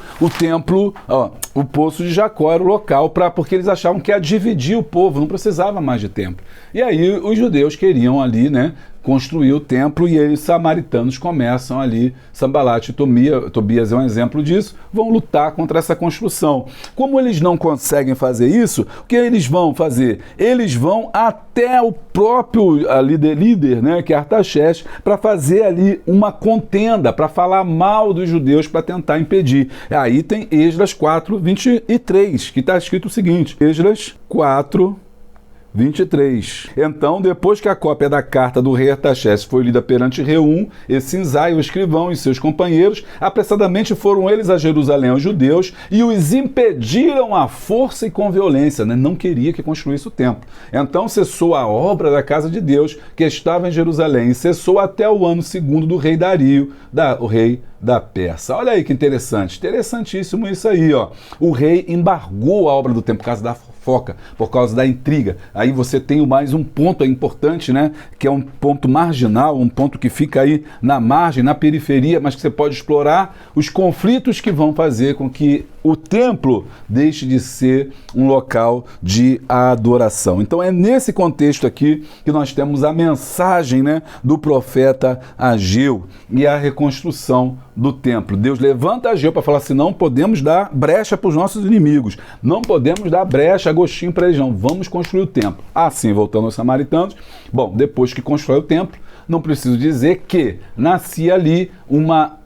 o poço de Jacó era o local, porque eles achavam que ia dividir o povo, não precisava mais de templo. E aí os judeus queriam ali, né, construir o templo, e aí os samaritanos começam ali, Sanbalat e Tobias é um exemplo disso, vão lutar contra essa construção. Como eles não conseguem fazer isso, o que eles vão fazer? Eles vão até o próprio líder, né, que é Artaxerxes, para fazer ali uma contenda, para falar mal dos judeus, para tentar impedir. Aí tem Esdras 4:23, que está escrito o seguinte, Esdras 4:23. Então, depois que a cópia da carta do rei Artaxerxes foi lida perante Reum, e Sinzai, o escrivão, e seus companheiros, apressadamente foram eles a Jerusalém aos judeus e os impediram à força e com violência, né? Não queria que construísse o templo. Então cessou a obra da casa de Deus que estava em Jerusalém, e cessou até o ano 2º do rei Dario, o rei da Pérsia. Olha aí que interessante, interessantíssimo isso aí, ó. O rei embargou a obra do templo por causa da fofoca, por causa da intriga. Aí você tem mais um ponto importante, né, que é um ponto marginal, um ponto que fica aí na margem, na periferia, mas que você pode explorar os conflitos que vão fazer com que o templo deixe de ser um local de adoração. Então é nesse contexto aqui que nós temos a mensagem, né, do profeta Ageu e a reconstrução do templo. Deus levanta Ageu para falar assim, não podemos dar brecha para os nossos inimigos, não podemos dar brecha, agostinho para eles, não, vamos construir o templo. Assim, voltando aos samaritanos, bom, depois que constrói o templo, não preciso dizer que nascia ali uma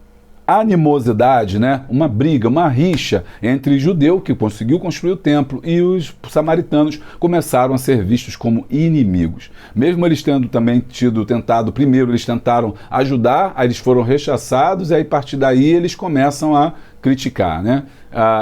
animosidade, né? Uma briga, uma rixa entre judeu, que conseguiu construir o templo, e os samaritanos começaram a ser vistos como inimigos. Mesmo eles tendo também tentado, primeiro eles tentaram ajudar, aí eles foram rechaçados, e aí a partir daí eles começam a criticar, né?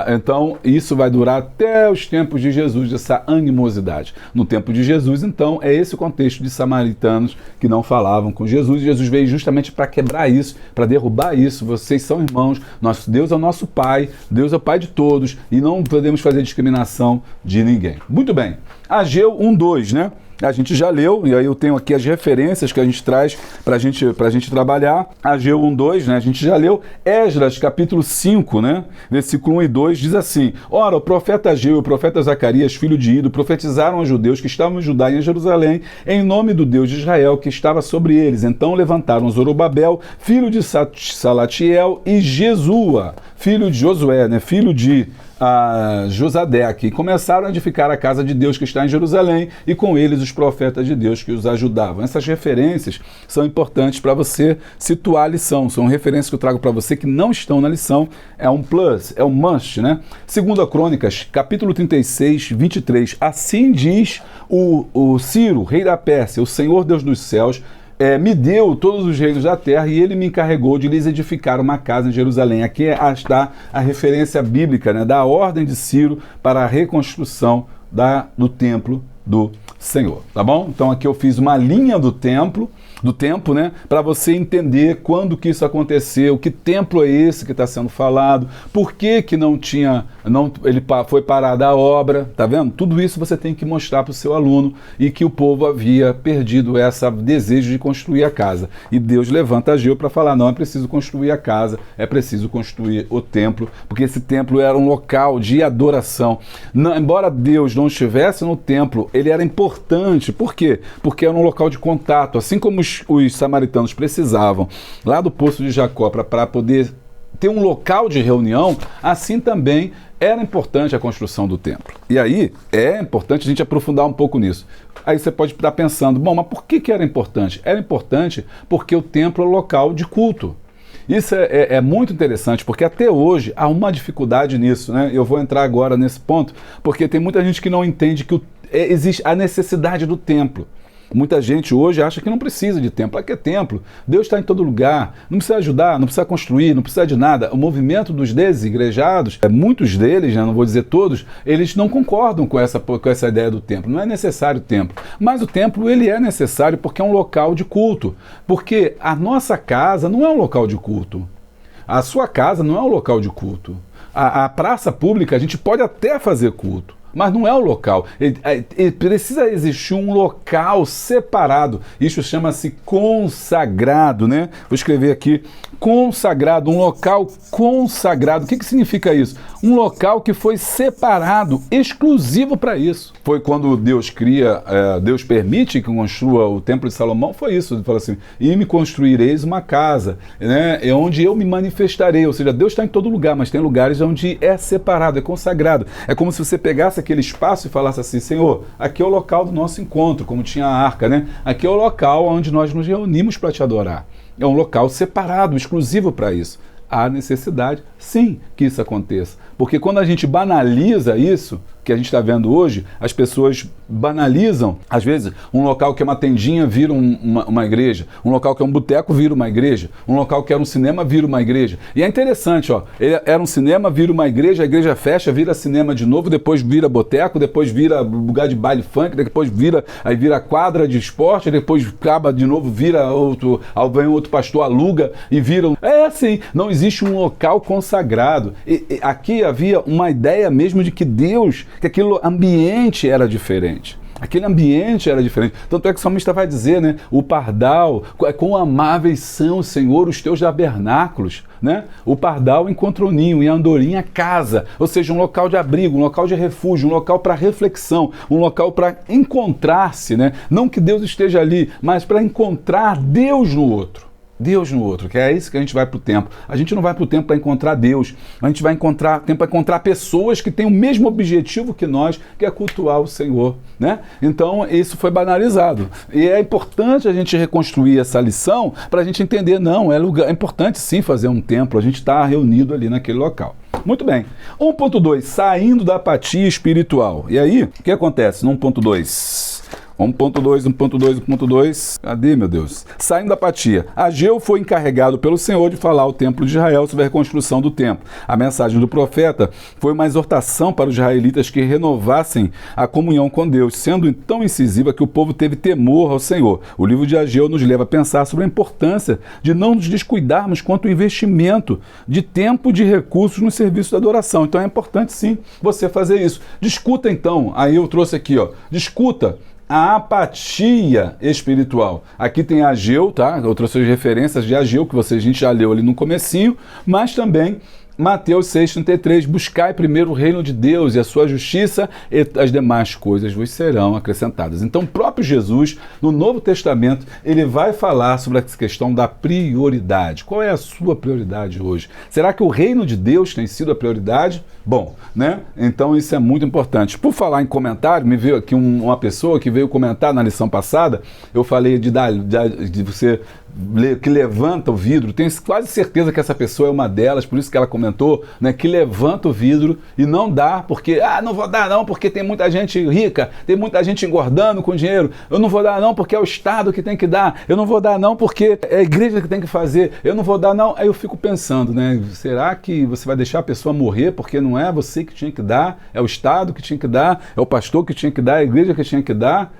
Então isso vai durar até os tempos de Jesus, essa animosidade. No tempo de Jesus, então, é esse o contexto de samaritanos que não falavam com Jesus. Jesus veio justamente para quebrar isso, para derrubar isso. Vocês são irmãos, nosso Deus é o nosso Pai, Deus é o Pai de todos, e não podemos fazer discriminação de ninguém. Muito bem, Ageu 1:2, né? a gente já leu, e aí eu tenho aqui as referências que a gente traz para a gente trabalhar. Ageu 1:2, né? A gente já leu. Esdras, capítulo 5, né? Versículo 1 e 2, diz assim: Ora, o profeta Ageu e o profeta Zacarias, filho de Ido, profetizaram aos judeus que estavam em Judá e em Jerusalém, em nome do Deus de Israel, que estava sobre eles. Então levantaram Zorobabel, filho de Salatiel, e Jesua, filho de Josué, né? Filho de Josadeque, e começaram a edificar a casa de Deus que está em Jerusalém, e com eles os profetas de Deus que os ajudavam. Essas referências são importantes para você situar a lição, são referências que eu trago para você que não estão na lição, é um plus, é um must, né? 2 Crônicas, capítulo 36, 23, assim diz o Ciro, rei da Pérsia, o Senhor Deus dos céus, me deu todos os reinos da terra e ele me encarregou de lhes edificar uma casa em Jerusalém. Aqui está a referência bíblica, né, da ordem de Ciro para a reconstrução do templo do Senhor, tá bom? Então aqui eu fiz uma linha do tempo, né, para você entender quando que isso aconteceu, que templo é esse que está sendo falado, por que que ele foi parada a obra, tá vendo? Tudo isso você tem que mostrar para o seu aluno, e que o povo havia perdido esse desejo de construir a casa. E Deus levanta Ageu para falar: não é preciso construir a casa, é preciso construir o templo, porque esse templo era um local de adoração. Embora Deus não estivesse no templo, ele era importante. Por quê? Porque era um local de contato, assim como os samaritanos precisavam lá do Poço de Jacó para poder ter um local de reunião, assim também era importante a construção do templo. E aí é importante a gente aprofundar um pouco nisso. Aí você pode estar pensando: bom, mas por que era importante? Era importante porque o templo é o local de culto. Isso é muito interessante, porque até hoje há uma dificuldade nisso, né? Eu vou entrar agora nesse ponto, porque tem muita gente que não entende que existe a necessidade do templo. Muita gente hoje acha que não precisa de templo. Para que templo? Deus está em todo lugar, não precisa ajudar, não precisa construir, não precisa de nada. O movimento dos desigrejados, muitos deles, né, não vou dizer todos, eles não concordam com essa ideia do templo. Não é necessário o templo. Mas o templo, ele é necessário porque é um local de culto. Porque a nossa casa não é um local de culto. A sua casa não é um local de culto. A praça pública, a gente pode até fazer culto, mas não é o local. Precisa existir um local separado. Isso chama-se consagrado, né? Vou escrever aqui: consagrado, um local consagrado. O que significa isso? Um local que foi separado, exclusivo para isso. Foi quando Deus Deus permite que construa o Templo de Salomão, foi isso. Ele fala assim: e me construireis uma casa, né? É onde eu me manifestarei. Ou seja, Deus está em todo lugar, mas tem lugares onde é separado, é consagrado. É como se você pegasse aquele espaço e falasse assim: Senhor, aqui é o local do nosso encontro, como tinha a arca, né? Aqui é o local onde nós nos reunimos para te adorar. É um local separado, exclusivo para isso. Há necessidade, sim, que isso aconteça. Porque quando a gente banaliza isso, que a gente está vendo hoje, as pessoas banalizam, às vezes, um local que é uma tendinha vira uma igreja, um local que é um boteco vira uma igreja, um local que era um cinema vira uma igreja. E é interessante, ó, ele era um cinema, vira uma igreja, a igreja fecha, vira cinema de novo, depois vira boteco, depois vira lugar de baile funk, depois vira quadra de esporte, depois acaba de novo, vira outro, vem outro pastor, aluga e vira. É assim, não existe um local consagrado. E aqui havia uma ideia mesmo de que Deus, que aquele ambiente era diferente. Aquele ambiente era diferente. Tanto é que o salmista vai dizer, né? O pardal, quão amáveis são, Senhor, os teus tabernáculos, né? O pardal encontra o ninho e a andorinha casa. Ou seja, um local de abrigo, um local de refúgio, um local para reflexão, um local para encontrar-se, né? Não que Deus esteja ali, mas para encontrar Deus no outro. Deus no outro, que é isso que a gente vai para o templo. A gente não vai para o templo para encontrar Deus, a gente vai encontrar tempo para encontrar pessoas que têm o mesmo objetivo que nós, que é cultuar o Senhor, né? Então isso foi banalizado. E é importante a gente reconstruir essa lição para a gente entender, não, é importante sim fazer um templo, a gente está reunido ali naquele local. Muito bem. 1.2, saindo da apatia espiritual. E aí, o que acontece no 1.2? 1.2, cadê, meu Deus? Saindo da apatia. Ageu foi encarregado pelo Senhor de falar ao templo de Israel sobre a reconstrução do templo. A mensagem do profeta foi uma exortação para os israelitas que renovassem a comunhão com Deus, sendo tão incisiva que o povo teve temor ao Senhor. O livro de Ageu nos leva a pensar sobre a importância de não nos descuidarmos quanto ao investimento de tempo e de recursos no serviço da adoração. Então é importante sim você fazer isso. Discuta então, aí eu trouxe aqui, ó, discuta a apatia espiritual. Aqui tem Ageu, tá? Eu trouxe as referências de Ageu, que a gente já leu ali no comecinho, mas também Mateus 6,33, buscai primeiro o reino de Deus e a sua justiça, e as demais coisas vos serão acrescentadas. Então, o próprio Jesus, no Novo Testamento, ele vai falar sobre essa questão da prioridade. Qual é a sua prioridade hoje? Será que o reino de Deus tem sido a prioridade? Bom, né? Então isso é muito importante. Por falar em comentário, me veio aqui uma pessoa que veio comentar na lição passada, eu falei de você que levanta o vidro, tenho quase certeza que essa pessoa é uma delas, por isso que ela comentou, né, que levanta o vidro e não dá, porque, não vou dar não, porque tem muita gente rica, tem muita gente engordando com dinheiro, eu não vou dar não porque é o Estado que tem que dar, eu não vou dar não porque é a igreja que tem que fazer, eu não vou dar não. Aí eu fico pensando, né, será que você vai deixar a pessoa morrer porque não é você que tinha que dar, é o Estado que tinha que dar, é o pastor que tinha que dar, é a igreja que tinha que dar?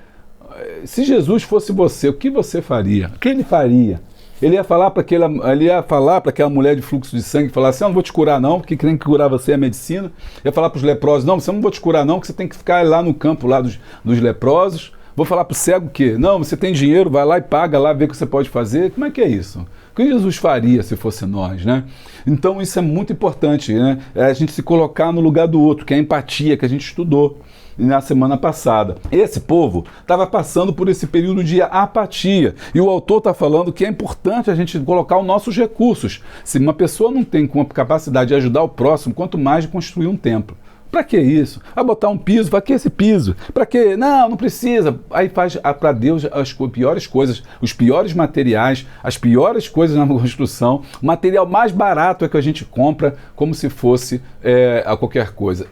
Se Jesus fosse você, o que você faria? O que ele faria? Ele ia falar para aquela mulher de fluxo de sangue, falar assim, eu não vou te curar não, porque quem tem que curar você é a medicina. Ia falar para os leprosos, não, você não vou te curar não, porque você tem que ficar lá no campo lá dos leprosos. Vou falar para o cego o quê? Não, você tem dinheiro, vai lá e paga lá, vê o que você pode fazer. Como é que é isso? O que Jesus faria se fosse nós, né? Então isso é muito importante, né? É a gente se colocar no lugar do outro, que é a empatia que a gente estudou na semana passada. Esse povo estava passando por esse período de apatia, e o autor está falando que é importante a gente colocar os nossos recursos. Se uma pessoa não tem com a capacidade de ajudar o próximo, quanto mais de construir um templo. Para que isso? Botar um piso, para que esse piso? Para que? Não precisa. Aí faz para Deus as piores coisas, os piores materiais, as piores coisas na construção. O material mais barato é que a gente compra como se fosse a qualquer coisa.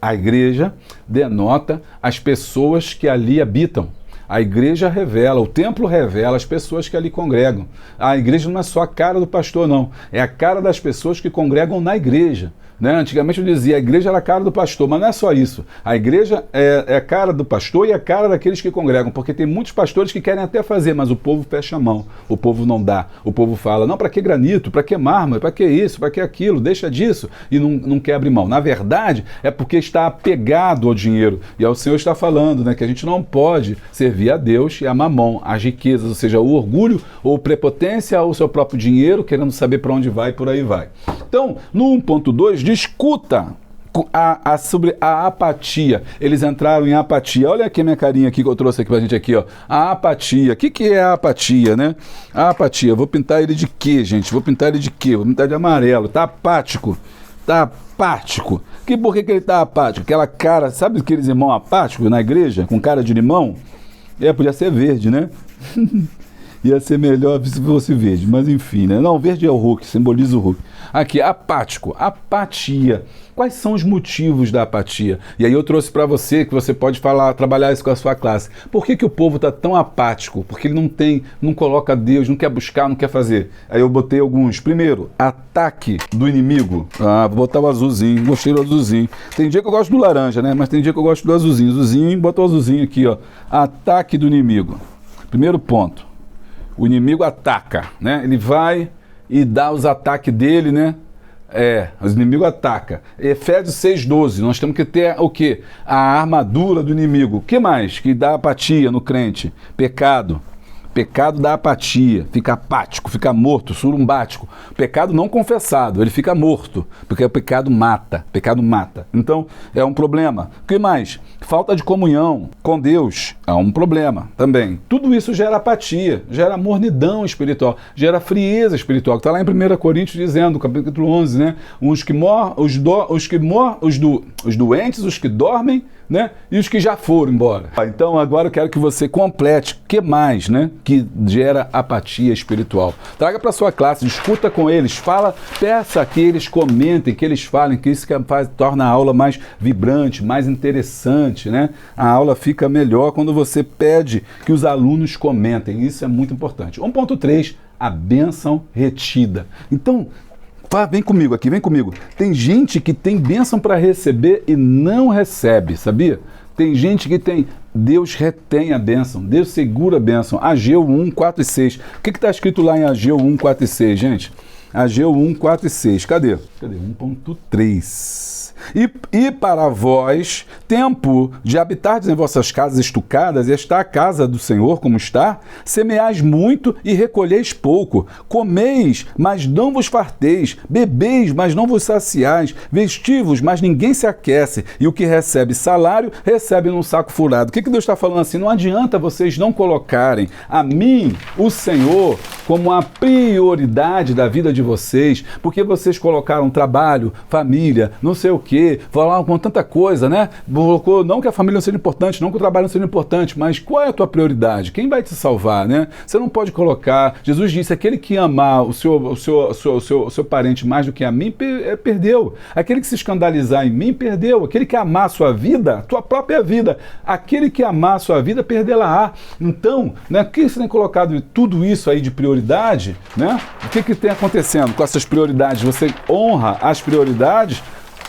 A igreja denota as pessoas que ali habitam. A igreja revela, o templo revela as pessoas que ali congregam. A igreja não é só a cara do pastor, não. É a cara das pessoas que congregam na igreja. Né? Antigamente eu dizia, a igreja era a cara do pastor, mas não é só isso. A igreja é a cara do pastor e a cara daqueles que congregam, porque tem muitos pastores que querem até fazer, mas o povo fecha a mão, o povo não dá, o povo fala, não, para que granito, para que mármore, para que isso, para que aquilo, deixa disso, e não quer abrir mão. Na verdade, é porque está apegado ao dinheiro, e o Senhor está falando, né, que a gente não pode servir a Deus e a mamão, as riquezas, ou seja, o orgulho ou prepotência ao seu próprio dinheiro, querendo saber para onde vai, por aí vai. Então, no 1.2, discuta sobre a apatia. Eles entraram em apatia. Olha aqui a minha carinha aqui que eu trouxe aqui pra gente aqui, ó. A apatia. O que é a apatia, né? A apatia. Vou pintar ele de quê, gente? Vou pintar ele de quê? Vou pintar de amarelo. Tá apático. Tá apático. Por que ele tá apático? Aquela cara, sabe aqueles irmãos apáticos na igreja? Com cara de limão? Podia ser verde, né? Ia ser melhor se fosse verde, mas enfim, né? Não, verde é o Hulk, simboliza o Hulk. Aqui, apático, apatia. Quais são os motivos da apatia? E aí eu trouxe para você, que você pode trabalhar isso com a sua classe. Por que o povo está tão apático? Porque ele não coloca Deus, não quer buscar, não quer fazer. Aí eu botei alguns. Primeiro, ataque do inimigo. Vou botar o azulzinho, gostei do azulzinho. Tem dia que eu gosto do laranja, né? Mas tem dia que eu gosto do azulzinho. Azulzinho, bota o azulzinho aqui, ó. Ataque do inimigo. Primeiro ponto. O inimigo ataca, né? Ele vai e dá os ataques dele, né? O inimigo ataca. Efésios 6,12, nós temos que ter o quê? A armadura do inimigo. O que mais que dá apatia no crente? Pecado. Pecado dá apatia, fica apático, fica morto, surumbático. Pecado não confessado, ele fica morto, porque o pecado mata, Então, é um problema. O que mais? Falta de comunhão com Deus é um problema também. Tudo isso gera apatia, gera mornidão espiritual, gera frieza espiritual. Está lá em 1 Coríntios dizendo, capítulo 11, né? Os doentes, os que dormem, né? E os que já foram embora. Então agora eu quero que você complete o que mais, né? Que gera apatia espiritual. Traga para sua classe, discuta com eles, peça que eles comentem, que eles falem, que isso torna a aula mais vibrante, mais interessante, né? A aula fica melhor quando você pede que os alunos comentem. Isso é muito importante. 1.3, a bênção retida. Então, vem comigo aqui, vem comigo. Tem gente que tem bênção para receber e não recebe, sabia? Tem gente que tem, Deus retém a bênção, Deus segura a bênção. Ageu 1, 4 e 6. O que está escrito lá em Ageu 1, 4 e 6, gente? Ageu 1, 4 e 6. Cadê? 1.3. E para vós, tempo de habitardes em vossas casas estucadas, e está a casa do Senhor como está, semeais muito e recolheis pouco, comeis, mas não vos farteis, bebeis, mas não vos saciais, vestivos, mas ninguém se aquece, e o que recebe salário, recebe num saco furado. O que Deus está falando assim? Não adianta vocês não colocarem a mim, o Senhor, como a prioridade da vida de vocês, porque vocês colocaram trabalho, família, não sei o quê, falaram com tanta coisa, né? Colocou, não que a família não seja importante, não que o trabalho não seja importante, mas qual é a tua prioridade? Quem vai te salvar, né? Você não pode colocar, Jesus disse, aquele que amar o seu parente mais do que a mim, perdeu. Aquele que se escandalizar em mim, perdeu. Aquele que amar a sua vida, a tua própria vida, aquele que amar a sua vida, perdê-la-á. Então, né, por que você tem colocado tudo isso aí de prioridade, né? O que tem acontecendo com essas prioridades? Você honra as prioridades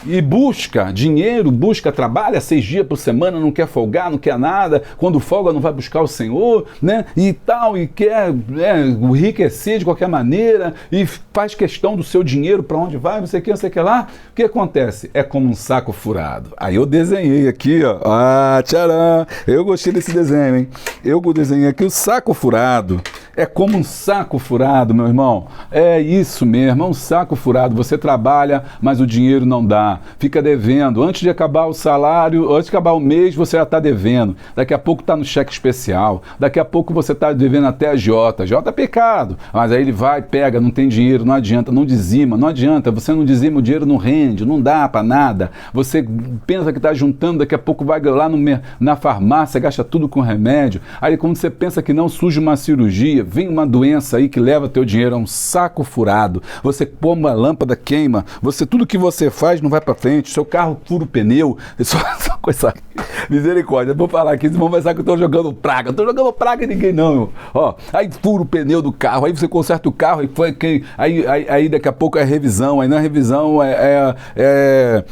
e busca dinheiro, trabalha 6 dias por semana, não quer folgar, não quer nada, quando folga não vai buscar o Senhor, né? E tal, e quer enriquecer de qualquer maneira, e faz questão do seu dinheiro, para onde vai, não sei o que lá. O que acontece? É como um saco furado. Aí eu desenhei aqui, ó, tcharam, eu gostei desse desenho, hein? Eu desenhei aqui o saco furado. É como um saco furado, meu irmão. É isso mesmo, é um saco furado. Você trabalha, mas o dinheiro não dá. Fica devendo. Antes de acabar o salário, antes de acabar o mês, você já está devendo. Daqui a pouco está no cheque especial. Daqui a pouco você está devendo até a agiota. Agiota é pecado. Mas aí ele vai, pega, não tem dinheiro, não adianta, não dizima, não adianta. Você não dizima, o dinheiro não rende, não dá para nada. Você pensa que está juntando, daqui a pouco vai lá na farmácia, gasta tudo com remédio. Aí quando você pensa que não, surge uma cirurgia, vem uma doença aí que leva teu dinheiro a um saco furado. Você põe uma lâmpada, queima. Tudo que você faz não vai para frente. Seu carro fura o pneu. Só coisa. Misericórdia. Eu vou falar aqui, vocês vão pensar que eu estou jogando praga. Não estou jogando praga em ninguém, não. Ó, aí fura o pneu do carro. Aí você conserta o carro. Aí daqui a pouco é revisão. Aí na revisão é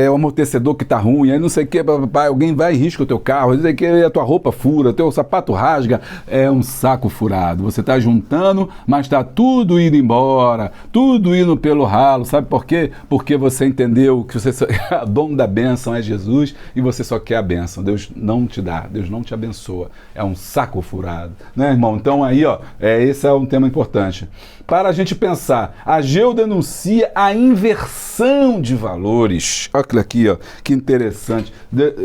o amortecedor que está ruim. Aí não sei o que. Alguém vai e risca o teu carro. Aí não sei o que. A tua roupa fura. Teu sapato rasga. É um saco furado. Você está juntando, mas está tudo indo embora, tudo indo pelo ralo. Sabe por quê? Porque você entendeu que o dono da bênção é Jesus e você só quer a bênção. Deus não te dá, Deus não te abençoa. É um saco furado, né, irmão? Então aí, ó, esse é um tema importante. Para a gente pensar, Ageu denuncia a inversão de valores. Olha aqui, ó, que interessante.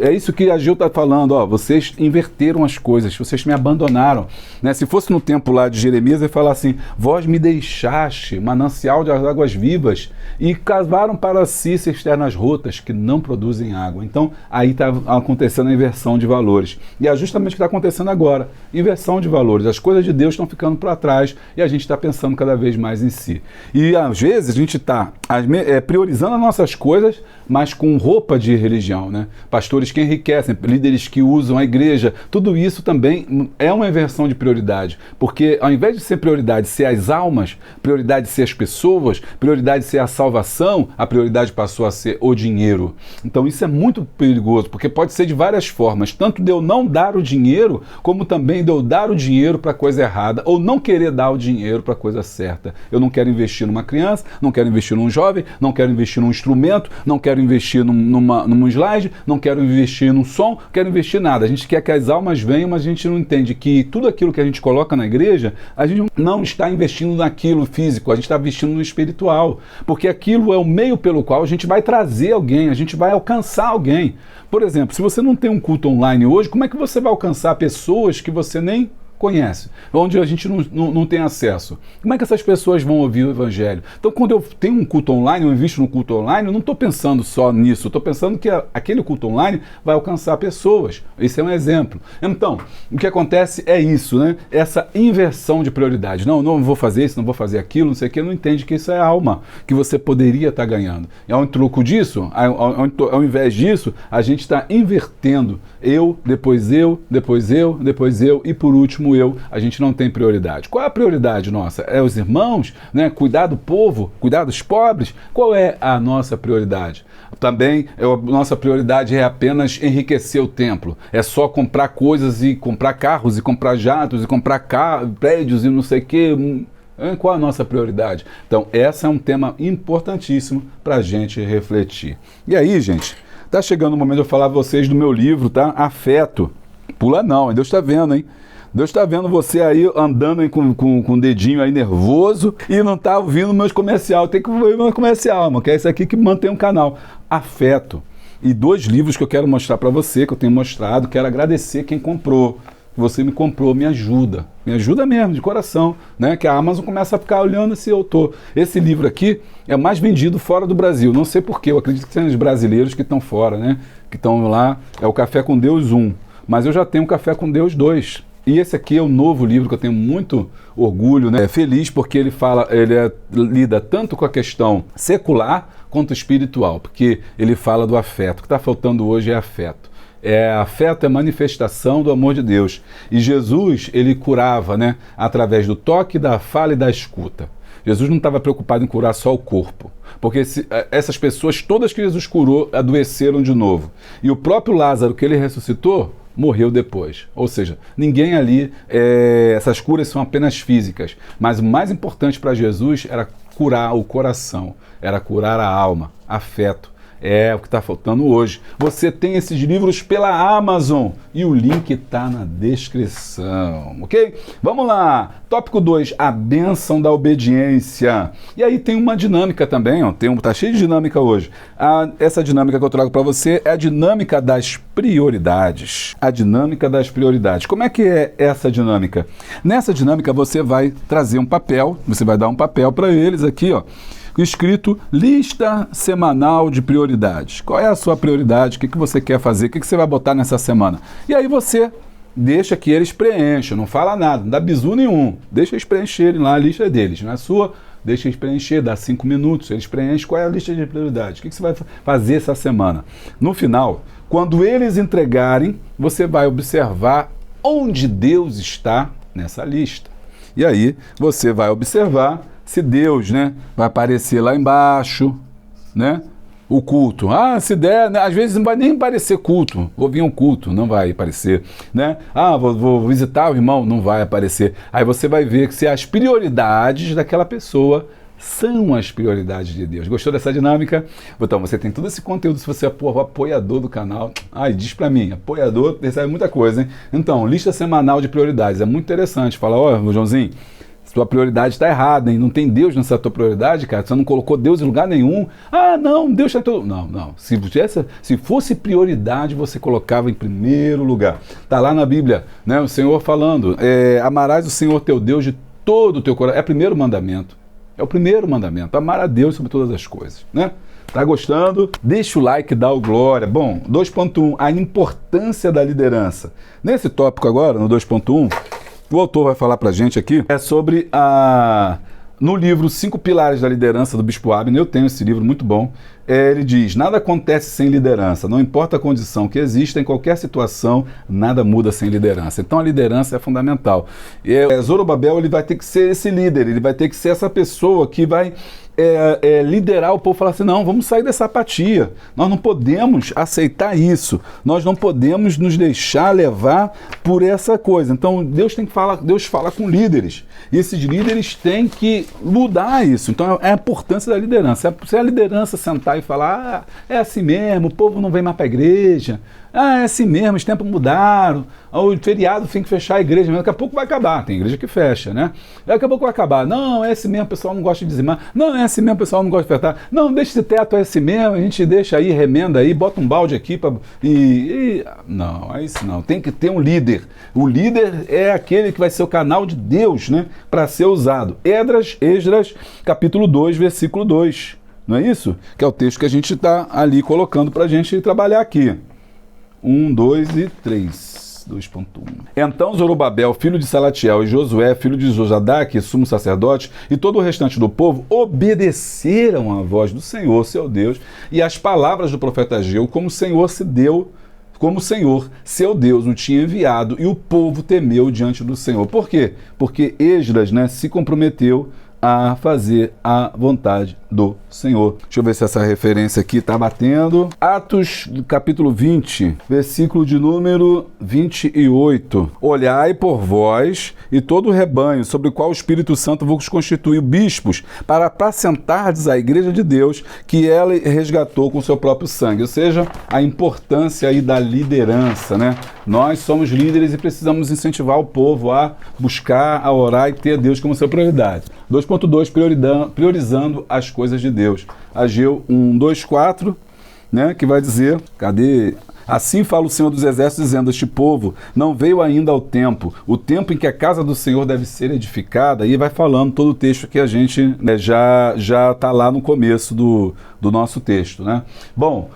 É isso que Ageu está falando, ó, vocês inverteram as coisas, vocês me abandonaram. Né? Se fosse no tempo lá de Jeremias, ele fala assim, vós me deixaste manancial de águas vivas e cavaram para si cisternas rotas que não produzem água. Então, aí está acontecendo a inversão de valores. E é justamente o que está acontecendo agora, inversão de valores. As coisas de Deus estão ficando para trás e a gente está pensando cada vez mais em si. E às vezes a gente está priorizando as nossas coisas, mas com roupa de religião, né? Pastores que enriquecem, líderes que usam a igreja, tudo isso também é uma inversão de prioridade, porque ao invés de ser prioridade ser as almas, prioridade ser as pessoas, prioridade ser a salvação, a prioridade passou a ser o dinheiro. Então isso é muito perigoso, porque pode ser de várias formas, tanto de eu não dar o dinheiro, como também de eu dar o dinheiro para coisa errada, ou não querer dar o dinheiro para coisa certa. Eu não quero investir numa criança, não quero investir num jovem, não quero investir num instrumento, não quero investir num slide, não quero investir num som, quero investir nada. A gente quer que as almas venham, mas a gente não entende que tudo aquilo que a gente coloca na igreja, a gente não está investindo naquilo físico, a gente está investindo no espiritual, porque aquilo é o meio pelo qual a gente vai trazer alguém, a gente vai alcançar alguém. Por exemplo, se você não tem um culto online hoje, como é que você vai alcançar pessoas que você nem conhece, onde a gente não tem acesso? Como é que essas pessoas vão ouvir o evangelho? Então, quando eu tenho um culto online, eu invisto no culto online, eu não estou pensando só nisso, eu estou pensando que aquele culto online vai alcançar pessoas. Esse é um exemplo. Então, o que acontece é isso, né? Essa inversão de prioridade. Não vou fazer isso, não vou fazer aquilo, não sei o que, não entende que isso é alma, que você poderia estar ganhando. E ao troco disso, ao invés disso, a gente está invertendo. Eu, depois eu, depois eu, depois eu e por último a gente não tem prioridade. Qual é a prioridade nossa? É os irmãos, né? Cuidar do povo, cuidar dos pobres? Qual é a nossa prioridade? Também, a nossa prioridade é apenas enriquecer o templo. É só comprar coisas e comprar carros e comprar jatos e comprar prédios e não sei o quê. Qual a nossa prioridade? Então, esse é um tema importantíssimo para a gente refletir. E aí, gente, tá chegando o momento de eu falar a vocês do meu livro, tá? Afeto. Pula não, Deus está vendo, hein? Deus está vendo você aí andando aí com o dedinho aí nervoso e não está ouvindo meus comercial. Tem que ouvir meu comercial, mano, que é isso aqui que mantém o canal. Afeto. E 2 livros que eu quero mostrar para você, que eu tenho mostrado. Quero agradecer quem comprou. Você me comprou, me ajuda. Me ajuda mesmo, de coração, né? Que a Amazon começa a ficar olhando esse autor. Esse livro aqui é mais vendido fora do Brasil. Não sei porquê, eu acredito que são os brasileiros que estão fora, né? Que estão lá. É o Café com Deus 1. Mas eu já tenho o Café com Deus 2. E esse aqui é o novo livro que eu tenho muito orgulho, né? Feliz porque ele lida tanto com a questão secular quanto espiritual, porque ele fala do afeto. O que está faltando hoje é afeto. Afeto é manifestação do amor de Deus. E Jesus, ele curava, né? Através do toque, da fala e da escuta. Jesus não estava preocupado em curar só o corpo, porque essas pessoas todas que Jesus curou adoeceram de novo. E o próprio Lázaro, que ele ressuscitou, morreu depois. Ou seja, ninguém ali, essas curas são apenas físicas, mas o mais importante para Jesus era curar o coração, era curar a alma, afeto. É o que está faltando hoje. Você tem esses livros pela Amazon e o link está na descrição, ok? Vamos lá. Tópico 2, a bênção da obediência. E aí tem uma dinâmica também, ó. Tá cheio de dinâmica hoje. Essa dinâmica que eu trago para você é a dinâmica das prioridades. A dinâmica das prioridades. Como é que é essa dinâmica? Nessa dinâmica você vai trazer um papel, você vai dar um papel para eles aqui, ó, escrito lista semanal de prioridades. Qual é a sua prioridade? O que você quer fazer? O que você vai botar nessa semana? E aí você deixa que eles preencham, não fala nada, não dá bizu nenhum. Deixa eles preencherem lá a lista deles, não é sua? Deixa eles preencher, dá 5 minutos, eles preenchem. Qual é a lista de prioridades? O que você vai fazer essa semana? No final, quando eles entregarem, você vai observar onde Deus está nessa lista. E aí você vai observar se Deus, né, vai aparecer lá embaixo, né, o culto. Se der, né, às vezes não vai nem aparecer culto. Vou vir um culto, não vai aparecer, né? Vou visitar o irmão, não vai aparecer. Aí você vai ver que se as prioridades daquela pessoa são as prioridades de Deus. Gostou dessa dinâmica? Então, você tem todo esse conteúdo, se você é apoiador do canal. Diz pra mim, apoiador recebe muita coisa, hein? Então, lista semanal de prioridades. É muito interessante. Fala, Joãozinho, sua prioridade está errada, hein? Não tem Deus nessa tua prioridade, cara. Você não colocou Deus em lugar nenhum. Não, Deus está em todo... Não. Se fosse prioridade, você colocava em primeiro lugar. Está lá na Bíblia, né? O Senhor falando, amarás o Senhor teu Deus de todo o teu coração. É o primeiro mandamento. É o primeiro mandamento. Amar a Deus sobre todas as coisas, né? Tá gostando? Deixa o like, dá o glória. Bom, 2.1, a importância da liderança. Nesse tópico agora, no 2.1, o autor vai falar pra gente aqui sobre no livro 5 Pilares da Liderança do Bispo Abner. Eu tenho esse livro muito bom. Ele diz, nada acontece sem liderança, não importa a condição que exista, em qualquer situação, nada muda sem liderança. Então a liderança é fundamental. Zorobabel, ele vai ter que ser esse líder, ele vai ter que ser essa pessoa que vai liderar o povo, falar assim, não, vamos sair dessa apatia, nós não podemos aceitar isso, nós não podemos nos deixar levar por essa coisa. Então Deus fala com líderes, e esses líderes têm que mudar isso. Então é a importância da liderança. Se a liderança sentar e falar, é assim mesmo, o povo não vem mais para a igreja, é assim mesmo, os tempos mudaram, o feriado tem que fechar a igreja, daqui a pouco vai acabar, tem igreja que fecha, né? Daqui a pouco vai acabar, não, é assim mesmo, o pessoal não gosta de dizimar, não, é assim mesmo, o pessoal não gosta de ofertar, não, deixa esse teto, é assim mesmo, a gente deixa aí, remenda aí, bota um balde aqui, não, é isso não, tem que ter um líder. O líder é aquele que vai ser o canal de Deus, né, para ser usado. Esdras, capítulo 2, versículo 2, não é isso? Que é o texto que a gente está ali colocando para a gente trabalhar aqui. 1, 2 e 3. 2.1. Então Zorobabel, filho de Salatiel, e Josué, filho de Josadaque, sumo sacerdote, e todo o restante do povo obedeceram à voz do Senhor, seu Deus, e às palavras do profeta Ageu, como o Senhor, seu Deus, o tinha enviado, e o povo temeu diante do Senhor. Por quê? Porque Esdras, né, se comprometeu a fazer a vontade do Senhor. Deixa eu ver se essa referência aqui está batendo. Atos, capítulo 20, versículo de número 28. Olhai por vós e todo o rebanho, sobre o qual o Espírito Santo vos constituiu bispos, para apacentardes a igreja de Deus, que ela resgatou com seu próprio sangue. Ou seja, a importância aí da liderança, né? Nós somos líderes e precisamos incentivar o povo a buscar, a orar e ter Deus como sua prioridade. 2.2, priorizando as coisas de Deus. Ageu 1:2-4, né, que vai dizer, cadê? Assim fala o Senhor dos Exércitos, dizendo, este povo não veio ainda ao tempo, o tempo em que a casa do Senhor deve ser edificada, e vai falando todo o texto que a gente, né, já está lá no começo do nosso texto, né? Bom,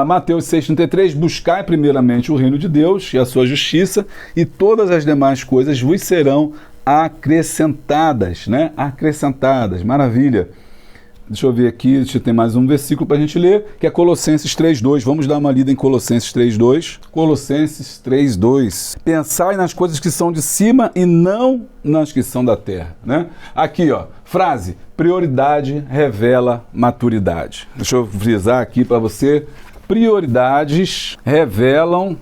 Mateus 6,33, buscai primeiramente o reino de Deus e a sua justiça, e todas as demais coisas vos serão acrescentadas, né? Acrescentadas, maravilha. Deixa eu ver aqui, tem mais um versículo para a gente ler, que é Colossenses 3:2. Vamos dar uma lida em Colossenses 3:2. Colossenses 3:2. Pensai nas coisas que são de cima e não nas que são da terra, né? Aqui, ó, frase, prioridade revela maturidade. Deixa eu frisar aqui para você, prioridades revelam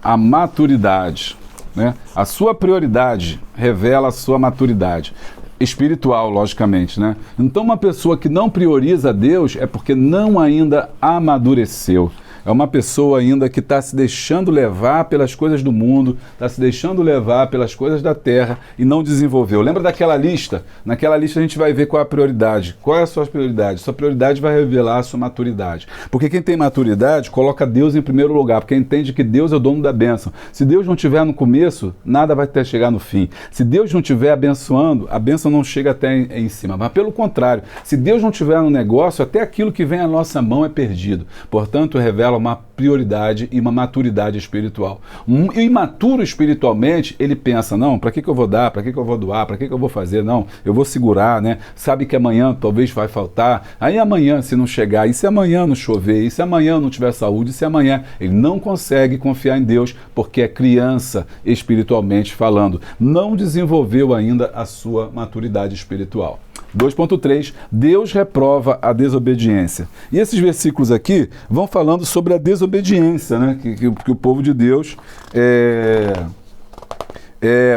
a maturidade, né? A sua prioridade revela a sua maturidade. Espiritual, logicamente, né? Então, uma pessoa que não prioriza Deus é porque não ainda amadureceu. É uma pessoa ainda que está se deixando levar pelas coisas do mundo, está se deixando levar pelas coisas da terra e não desenvolveu. Lembra daquela lista? Naquela lista a gente vai ver qual é a prioridade. Qual é a sua prioridade? Sua prioridade vai revelar a sua maturidade. Porque quem tem maturidade coloca Deus em primeiro lugar, porque entende que Deus é o dono da bênção. Se Deus não estiver no começo, nada vai até chegar no fim. Se Deus não estiver abençoando, a bênção não chega até em cima. Mas pelo contrário, se Deus não estiver no negócio, até aquilo que vem à nossa mão é perdido. Portanto, revela uma prioridade e uma maturidade espiritual. Um imaturo espiritualmente, ele pensa, não, para que eu vou dar, para que eu vou doar, para que eu vou fazer, não, eu vou segurar, né? Sabe que amanhã talvez vai faltar, aí amanhã se não chegar, e se amanhã não chover, e se amanhã não tiver saúde, e se amanhã, ele não consegue confiar em Deus, porque é criança espiritualmente falando, não desenvolveu ainda a sua maturidade espiritual. 2.3, Deus reprova a desobediência. E esses versículos aqui vão falando sobre a desobediência, né, que o povo de Deus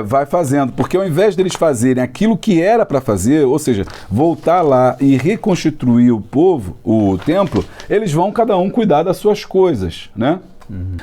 vai fazendo. Porque ao invés deles fazerem aquilo que era para fazer, ou seja, voltar lá e reconstituir o povo, o templo, eles vão cada um cuidar das suas coisas, né?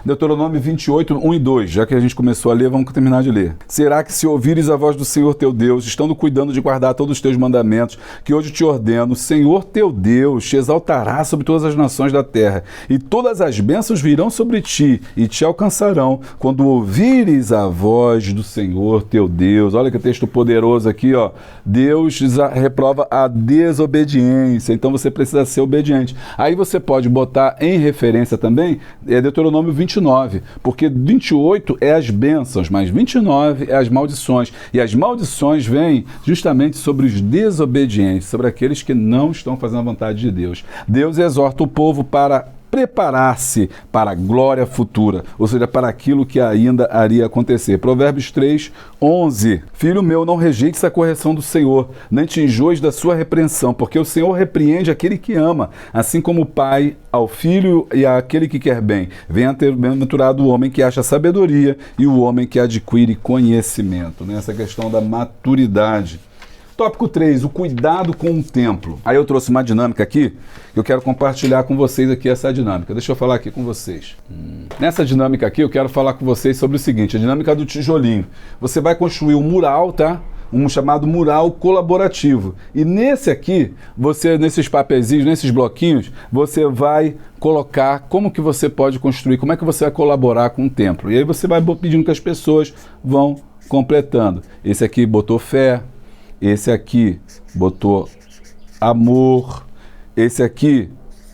Deuteronômio 28, 1 e 2, já que a gente começou a ler, vamos terminar de ler. Será que se ouvires a voz do Senhor teu Deus, estando cuidando de guardar todos os teus mandamentos, que hoje te ordeno, o Senhor teu Deus te exaltará sobre todas as nações da terra, e todas as bênçãos virão sobre ti, e te alcançarão, quando ouvires a voz do Senhor teu Deus. Olha que texto poderoso aqui, ó. Deus reprova a desobediência, então você precisa ser obediente. Aí você pode botar em referência também, Deuteronômio 29, porque 28 é as bênçãos, mas 29 é as maldições. E as maldições vêm justamente sobre os desobedientes, sobre aqueles que não estão fazendo a vontade de Deus. Deus exorta o povo para preparar-se para a glória futura, ou seja, para aquilo que ainda iria acontecer. Provérbios 3, 11. Filho meu, não rejeites a correção do Senhor, nem te enjoes da sua repreensão, porque o Senhor repreende aquele que ama, assim como o pai ao filho e àquele que quer bem. Venha ter bem-aventurado o homem que acha sabedoria e o homem que adquire conhecimento. Nessa questão da maturidade. Tópico 3, o cuidado com o templo. Aí eu trouxe uma dinâmica aqui, eu quero compartilhar com vocês aqui essa dinâmica. Deixa eu falar aqui com vocês. Nessa dinâmica aqui, eu quero falar com vocês sobre o seguinte, a dinâmica do tijolinho. Você vai construir um mural, tá? Um chamado mural colaborativo. E nesse aqui, você, nesses papeizinhos, nesses bloquinhos, você vai colocar como que você pode construir, como é que você vai colaborar com o templo. E aí você vai pedindo que as pessoas vão completando. Esse aqui botou fé, esse aqui botou amor, esse aqui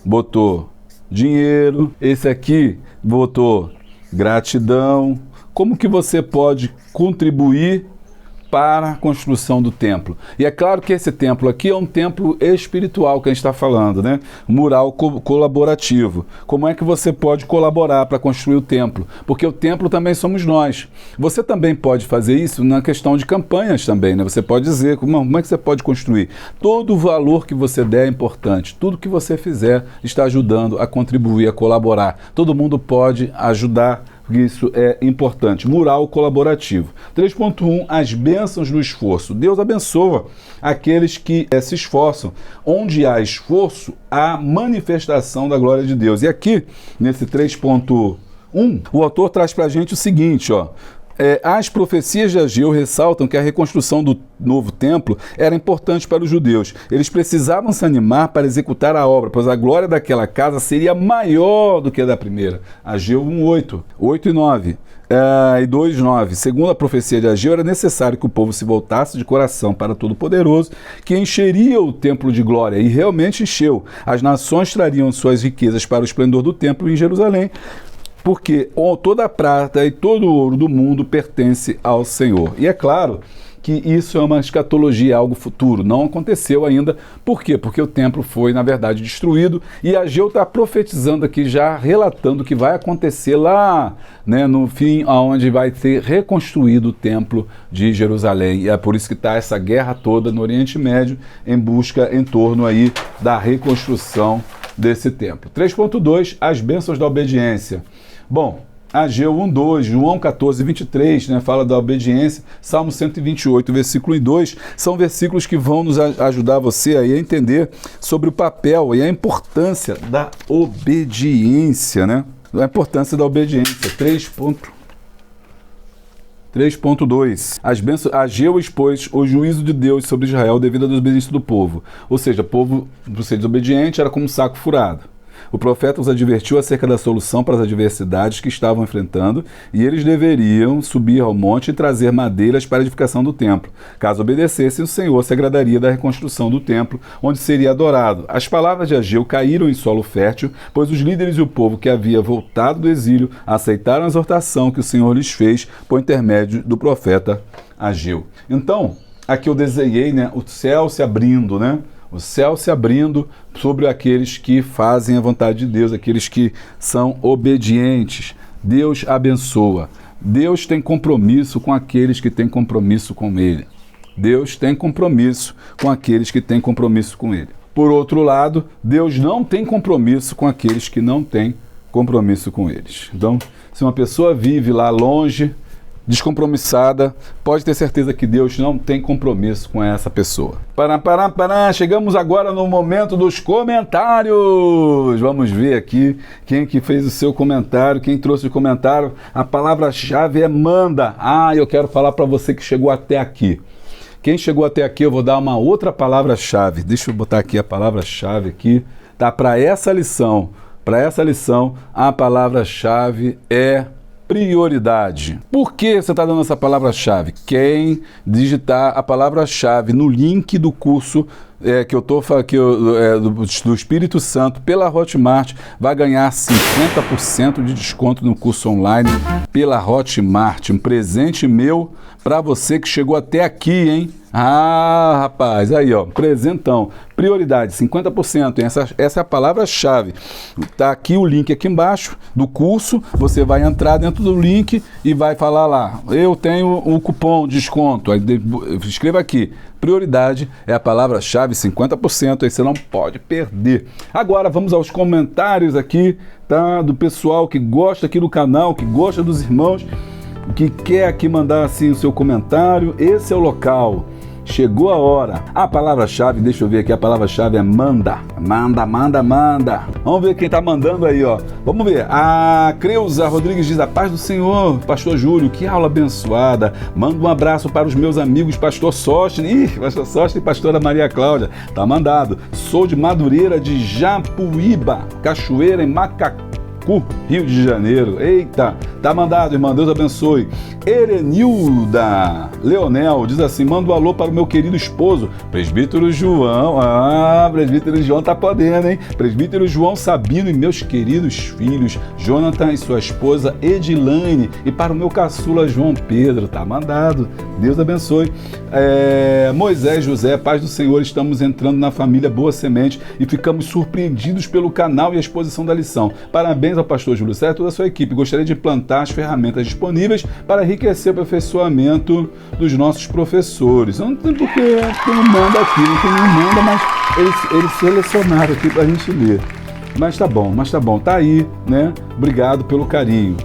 botou dinheiro, esse aqui botou gratidão. Como que você pode contribuir para a construção do templo. E é claro que esse templo aqui é um templo espiritual que a gente está falando, né? Mural colaborativo. Como é que você pode colaborar para construir o templo? Porque o templo também somos nós. Você também pode fazer isso na questão de campanhas também, né? Você pode dizer, como é que você pode construir? Todo o valor que você der é importante. Tudo que você fizer está ajudando a contribuir, a colaborar. Todo mundo pode ajudar. Isso é importante. Mural colaborativo. 3.1. As bênçãos do esforço. Deus abençoa aqueles que se esforçam. Onde há esforço, há manifestação da glória de Deus. E aqui, nesse 3.1, o autor traz para a gente o seguinte, ó. As profecias de Ageu ressaltam que a reconstrução do novo templo era importante para os judeus. Eles precisavam se animar para executar a obra, pois a glória daquela casa seria maior do que a da primeira. Ageu 1:8, 8 e 9. E 2:9. Segundo a profecia de Ageu, era necessário que o povo se voltasse de coração para o Todo-Poderoso, que encheria o templo de glória, e realmente encheu. As nações trariam suas riquezas para o esplendor do templo em Jerusalém, porque toda a prata e todo o ouro do mundo pertence ao Senhor. E é claro que isso é uma escatologia, algo futuro. Não aconteceu ainda. Por quê? Porque o templo foi, na verdade, destruído. E Ageu está profetizando aqui, já relatando que vai acontecer lá, né, no fim, onde vai ser reconstruído o templo de Jerusalém. E é por isso que está essa guerra toda no Oriente Médio, em torno aí da reconstrução desse templo. 3.2. As bênçãos da obediência. Bom, Ageu 1:2, João 14:23, né, fala da obediência, Salmo 128, versículo 1 e 2, são versículos que vão nos ajudar você aí a entender sobre o papel e a importância da obediência, né? A importância da obediência. 3.2. As bênçãos. Ageu expôs o juízo de Deus sobre Israel devido à desobediência do povo. Ou seja, o povo, por ser desobediente, era como um saco furado. O profeta os advertiu acerca da solução para as adversidades que estavam enfrentando, e eles deveriam subir ao monte e trazer madeiras para a edificação do templo. Caso obedecessem, o Senhor se agradaria da reconstrução do templo, onde seria adorado. As palavras de Ageu caíram em solo fértil, pois os líderes e o povo que havia voltado do exílio aceitaram a exortação que o Senhor lhes fez por intermédio do profeta Ageu. Então, aqui eu desenhei, né, o céu se abrindo, né? O céu se abrindo sobre aqueles que fazem a vontade de Deus, aqueles que são obedientes. Deus abençoa. Deus tem compromisso com aqueles que têm compromisso com Ele. Deus tem compromisso com aqueles que têm compromisso com Ele. Por outro lado, Deus não tem compromisso com aqueles que não têm compromisso com eles. Então, se uma pessoa vive lá longe, descompromissada, pode ter certeza que Deus não tem compromisso com essa pessoa. Chegamos agora no momento dos comentários. Vamos ver aqui quem que fez o seu comentário, quem trouxe o comentário. A palavra-chave é manda. Eu quero falar para você que chegou até aqui. Quem chegou até aqui, eu vou dar uma outra palavra-chave. Deixa eu botar aqui a palavra-chave aqui, tá? Para essa lição, a palavra-chave é prioridade. Por que você está dando essa palavra-chave? Quem digitar a palavra-chave no link do curso do Espírito Santo pela Hotmart vai ganhar 50% de desconto no curso online pela Hotmart. Um presente meu para você que chegou até aqui, hein? Rapaz, aí ó, presentão. Prioridade, 50%, essa é a palavra-chave. Tá aqui o link aqui embaixo do curso, você vai entrar dentro do link e vai falar lá, eu tenho o cupom de desconto, aí escreva aqui, prioridade é a palavra-chave, 50%, aí você não pode perder. Agora vamos aos comentários aqui, tá? Do pessoal que gosta aqui do canal, que gosta dos irmãos, que quer aqui mandar assim o seu comentário. Esse é o local. Chegou a hora. A palavra-chave, deixa eu ver aqui, a palavra-chave é manda. Manda. Vamos ver quem tá mandando aí, ó. Vamos ver. A Creuza Rodrigues diz, a paz do Senhor, Pastor Júlio, que aula abençoada. Manda um abraço para os meus amigos, Pastor Sostene. Pastor Sostene e Pastora Maria Cláudia. Tá mandado. Sou de Madureira de Japuíba, Cachoeira em Macacu, Rio de Janeiro. Eita, tá mandado, irmão, Deus abençoe. Erenilda Leonel diz assim: manda um alô para o meu querido esposo, presbítero João. Presbítero João tá podendo, hein? Presbítero João Sabino e meus queridos filhos, Jonathan e sua esposa Edilane, e para o meu caçula João Pedro. Tá mandado. Deus abençoe. Moisés José, paz do Senhor, estamos entrando na família Boa Semente e ficamos surpreendidos pelo canal e a exposição da lição. Parabéns ao pastor Júlio César e toda a sua equipe. Gostaria de plantar as ferramentas disponíveis para enriquecer o aperfeiçoamento dos nossos professores. Não tem porque não manda aqui, não tem nem manda, mas eles selecionaram aqui para a gente ler. Mas tá bom, tá aí, né? Obrigado pelo carinho.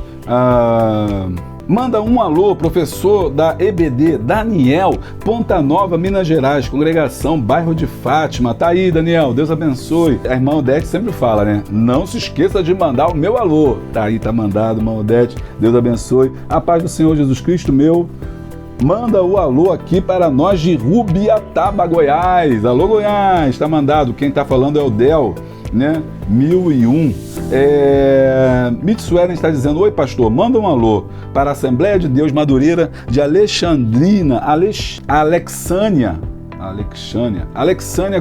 Manda um alô, professor da EBD, Daniel, Ponta Nova, Minas Gerais, congregação, bairro de Fátima. Tá aí, Daniel, Deus abençoe. A irmã Odete sempre fala, né? Não se esqueça de mandar o meu alô. Tá aí, tá mandado, irmã Odete, Deus abençoe. A paz do Senhor Jesus Cristo, meu. Manda o alô aqui para nós de Rubiataba, Goiás. Alô, Goiás, tá mandado. Quem tá falando é o Del, né? 1001. Mitsuelen está dizendo: oi pastor, manda um alô para a Assembleia de Deus Madureira de Alexandrina, Alexânia,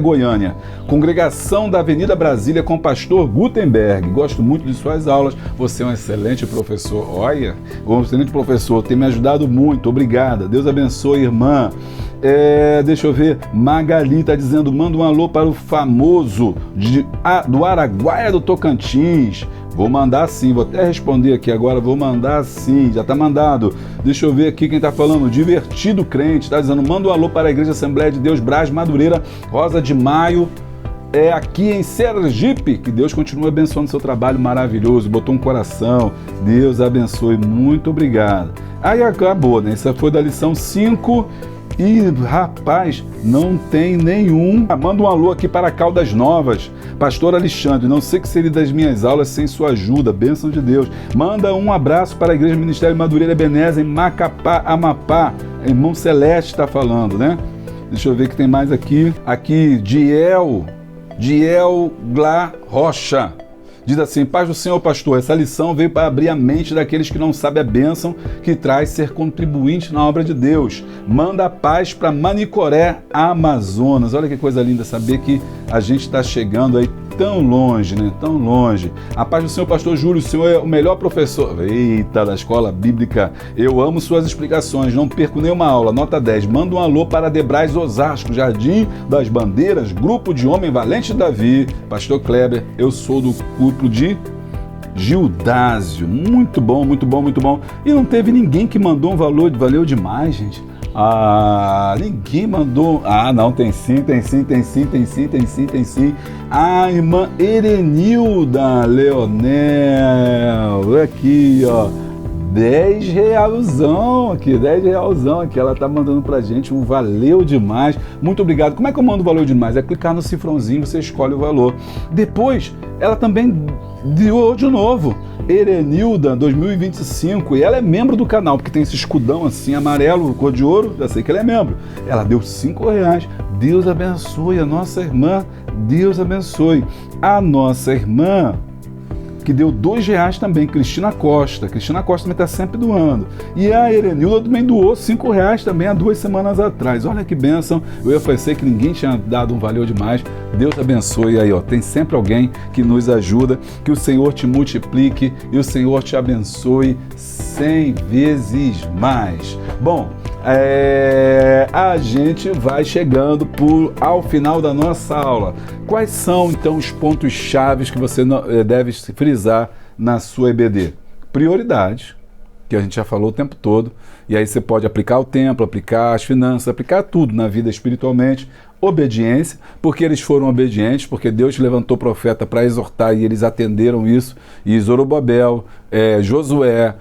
Goiânia, congregação da Avenida Brasília com o pastor Gutenberg. Gosto muito de suas aulas, você é um excelente professor. Olha, um excelente professor, tem me ajudado muito, obrigada, Deus abençoe, irmã. Deixa eu ver, Magali está dizendo: manda um alô para o famoso do Araguaia do Tocantins. Vou mandar sim, vou até responder aqui agora, vou mandar sim, já está mandado. Deixa eu ver aqui quem está falando, Divertido Crente, está dizendo: manda um alô para a Igreja Assembleia de Deus Brás Madureira, Rosa de Maio, aqui em Sergipe. Que Deus continue abençoando seu trabalho maravilhoso, botou um coração, Deus abençoe, muito obrigado. Aí acabou, né? Essa foi da lição 5. E rapaz, não tem nenhum. Manda um alô aqui para Caldas Novas, pastor Alexandre, não sei o que seria das minhas aulas sem sua ajuda, bênção de Deus. Manda um abraço para a Igreja Ministério Madureira Ebenezer em Macapá, Amapá, irmão Celeste está falando, né? Deixa eu ver o que tem mais aqui. Diel Glá Rocha diz assim: paz do Senhor, pastor, essa lição veio para abrir a mente daqueles que não sabem a bênção que traz ser contribuinte na obra de Deus. Manda paz para Manicoré, Amazonas. Olha que coisa linda saber que a gente está chegando aí tão longe, né? Tão longe. A paz do Senhor, pastor Júlio, o senhor é o melhor professor. Eita, da escola bíblica. Eu amo suas explicações, não perco nenhuma aula. Nota 10. Manda um alô para Debrais Osasco, Jardim das Bandeiras, Grupo de Homem Valente Davi. Pastor Kleber, eu sou do grupo de Gildásio. Muito bom, muito bom, muito bom. E não teve ninguém que mandou um valeu demais, gente. Ninguém mandou. Não, tem sim. A irmã Erenilda Leonel, aqui, ó, 10 realzão aqui, ela tá mandando pra gente um valeu demais, muito obrigado. Como é que eu mando valeu demais? É clicar no cifrãozinho, você escolhe o valor. Depois, ela também deu de novo, Erenilda 2025, e ela é membro do canal, porque tem esse escudão assim, amarelo, cor de ouro, já sei que ela é membro. Ela deu R$5, Deus abençoe a nossa irmã, Deus abençoe a nossa irmã, que deu R$2 também, Cristina Costa também está sempre doando. E a Erenilda também doou R$5 também há 2 semanas atrás. Olha que bênção, eu pensei que ninguém tinha dado um valeu demais. Deus abençoe aí, ó. Tem sempre alguém que nos ajuda, que o Senhor te multiplique e o Senhor te abençoe 100 vezes mais. Bom, a gente vai chegando ao final da nossa aula. Quais são, então, os pontos chaves que você deve frisar na sua EBD? Prioridade, que a gente já falou o tempo todo, e aí você pode aplicar o templo, aplicar as finanças, aplicar tudo na vida espiritualmente. Obediência, porque eles foram obedientes, porque Deus levantou profeta para exortar e eles atenderam isso. E Zorobabel, Josué,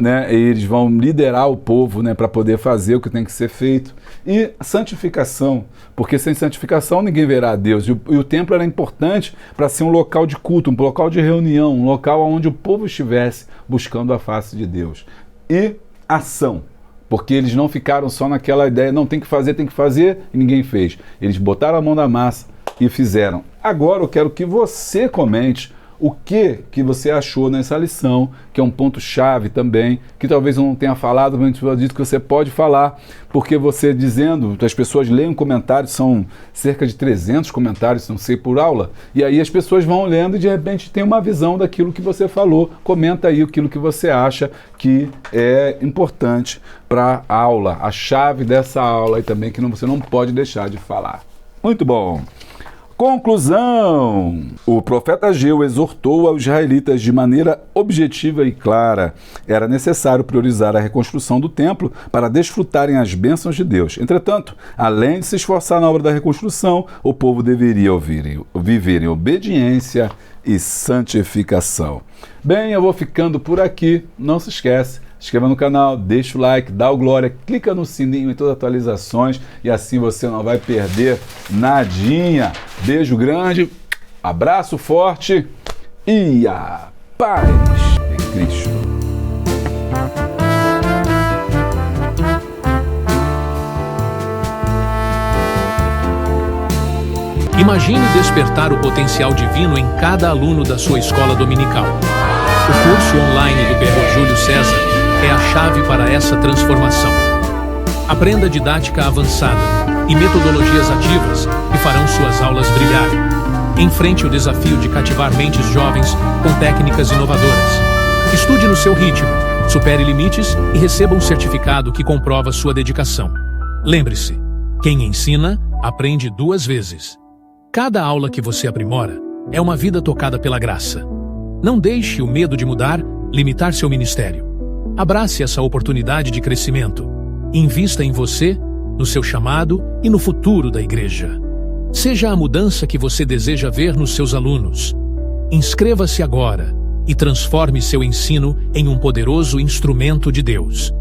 né, eles vão liderar o povo, né, para poder fazer o que tem que ser feito. E santificação, porque sem santificação ninguém verá a Deus. E o templo era importante para ser um local de culto, um local de reunião, um local onde o povo estivesse buscando a face de Deus. E ação. Porque eles não ficaram só naquela ideia, não, tem que fazer, e ninguém fez. Eles botaram a mão na massa e fizeram. Agora eu quero que você comente o que você achou nessa lição, que é um ponto-chave também, que talvez eu não tenha falado, mas eu dito que você pode falar, porque você dizendo, as pessoas leem um comentário, são cerca de 300 comentários, não sei, por aula, e aí as pessoas vão lendo e de repente tem uma visão daquilo que você falou. Comenta aí aquilo que você acha que é importante para a aula, a chave dessa aula e também que você não pode deixar de falar. Muito bom. Conclusão. O profeta Ageu exortou aos israelitas de maneira objetiva e clara. Era necessário priorizar a reconstrução do templo para desfrutarem as bênçãos de Deus. Entretanto, além de se esforçar na obra da reconstrução, o povo deveria viver em obediência e santificação. Bem, eu vou ficando por aqui. Não se esquece, se inscreva no canal, deixa o like, dá o glória, clica no sininho em todas as atualizações e assim você não vai perder nadinha. Beijo grande, abraço forte e a paz de Cristo. Imagine despertar o potencial divino em cada aluno da sua escola dominical. O curso online do Perro Júlio César é a chave para essa transformação. Aprenda didática avançada e metodologias ativas que farão suas aulas brilharem. Enfrente o desafio de cativar mentes jovens com técnicas inovadoras. Estude no seu ritmo, supere limites e receba um certificado que comprova sua dedicação. Lembre-se, quem ensina, aprende 2 vezes. Cada aula que você aprimora é uma vida tocada pela graça. Não deixe o medo de mudar limitar seu ministério. Abrace essa oportunidade de crescimento. Invista em você, no seu chamado e no futuro da igreja. Seja a mudança que você deseja ver nos seus alunos. Inscreva-se agora e transforme seu ensino em um poderoso instrumento de Deus.